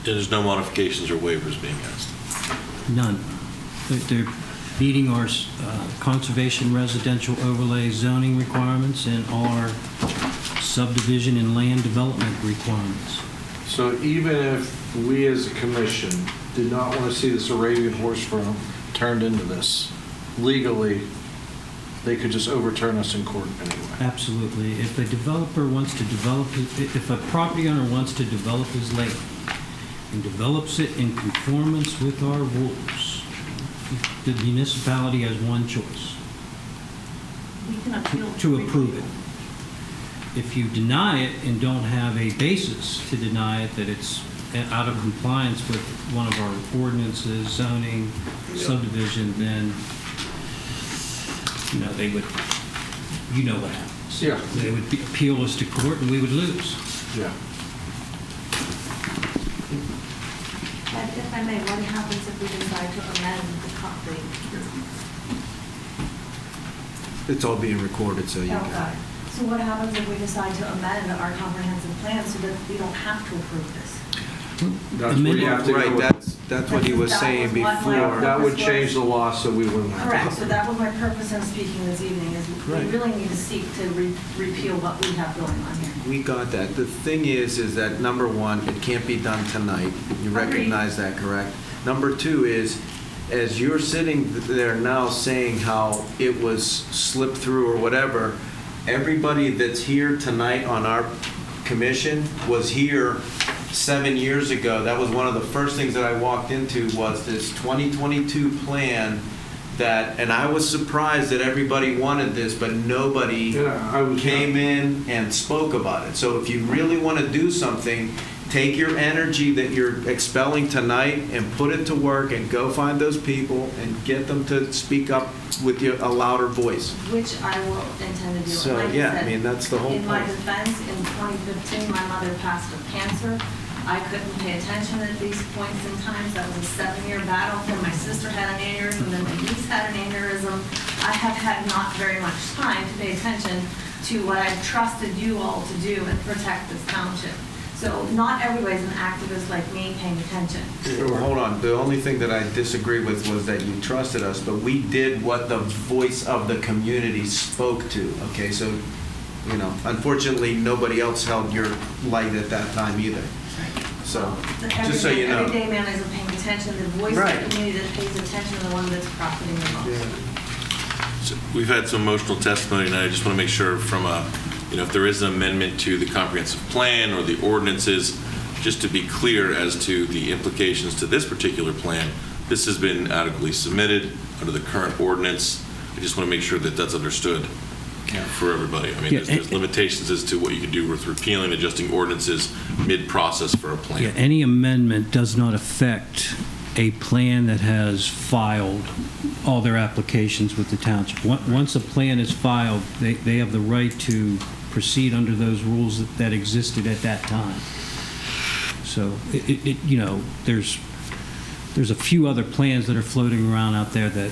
There's no modifications or waivers being asked. None. They're meeting our conservation residential overlay zoning requirements and our subdivision and land development requirements. So even if we as a commission did not want to see this Arabian horse farm turned into this, legally, they could just overturn us in court anyway. Absolutely. If a developer wants to develop, if a property owner wants to develop his land and develops it in conformance with our rules, the municipality has one choice: to approve it. If you deny it and don't have a basis to deny it, that it's out of compliance with one of our ordinances, zoning, subdivision, then, they would, what happens. Yeah. They would appeal us to court and we would lose. Yeah. If I may, what happens if we decide to amend the copy? It's all being recorded, so you can... Okay. So what happens if we decide to amend our comprehensive plan so that we don't have to approve this? That's what you have to Right, go with. that's what he was saying That was what my before. That would purpose change was. the law, so we wouldn't have to. Correct, so that was my purpose in speaking this evening, is we Right. really need to seek to repeal what we have going on here. We got that. The thing is that number one, it can't be done tonight. You recognize that, correct? Number two is, as you're sitting there now saying how it was slipped through or whatever, everybody that's here tonight on our commission was here 7 years ago. That was one of the first things that I walked into was this 2022 plan that, and I was surprised that everybody wanted this, but nobody came in and spoke about it. So if you really want to do something, take your energy that you're expelling tonight and put it to work and go find those people and get them to speak up with a louder voice. Which I will intend to do. So, Like I yeah, said, I mean, that's the whole in my point. defense, in 2015, my mother passed of cancer. I couldn't pay attention at these points in time. That was a 7-year battle. Then my sister had an aneurysm, then my niece had an aneurysm. I have had not very much time to pay attention to what I've trusted you all to do and protect this township. So not everybody's an activist like me paying attention. Hold on. The only thing that I disagree with was that you trusted us, but we did what the voice of the community spoke to. Okay, so, unfortunately, nobody else held your light at that time either. So, just so you know. Everyday man isn't paying attention. The voice of the community that pays attention is the one that's profiting the most. So we've had some emotional testimony tonight. I just want to make sure from if there is an amendment to the comprehensive plan or the ordinances, just to be clear as to the implications to this particular plan, this has been adequately submitted under the current ordinance. I just want to make sure that that's understood for everybody. I mean, there's limitations as to what you can do with repealing, adjusting ordinances mid-process for a plan. Yeah, any amendment does not affect a plan that has filed all their applications with the township. Once a plan is filed, they have the right to proceed under those rules that existed at that time. So, you know, there's a few other plans that are floating around out there that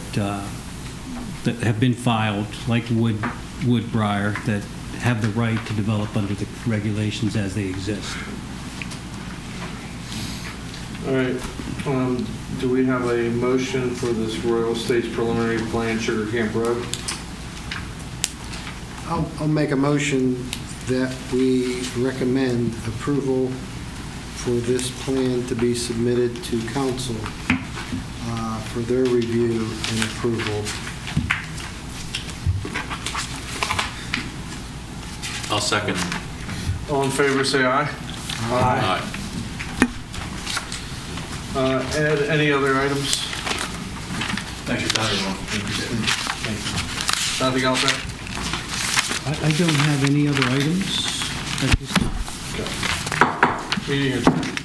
have been filed, like Woodbriar, that have the right to develop under the regulations as they exist. All right, do we have a motion for this Royal Estates preliminary plan, Sugar Camp Road? I'll make a motion that we recommend approval for this plan to be submitted to council for their review and approval. I'll second. All in favor, say aye. Aye. Ed, any other items? Thanks for your time, everyone. Nothing else, Ed? I don't have any other items at this time. Meeting adjourned.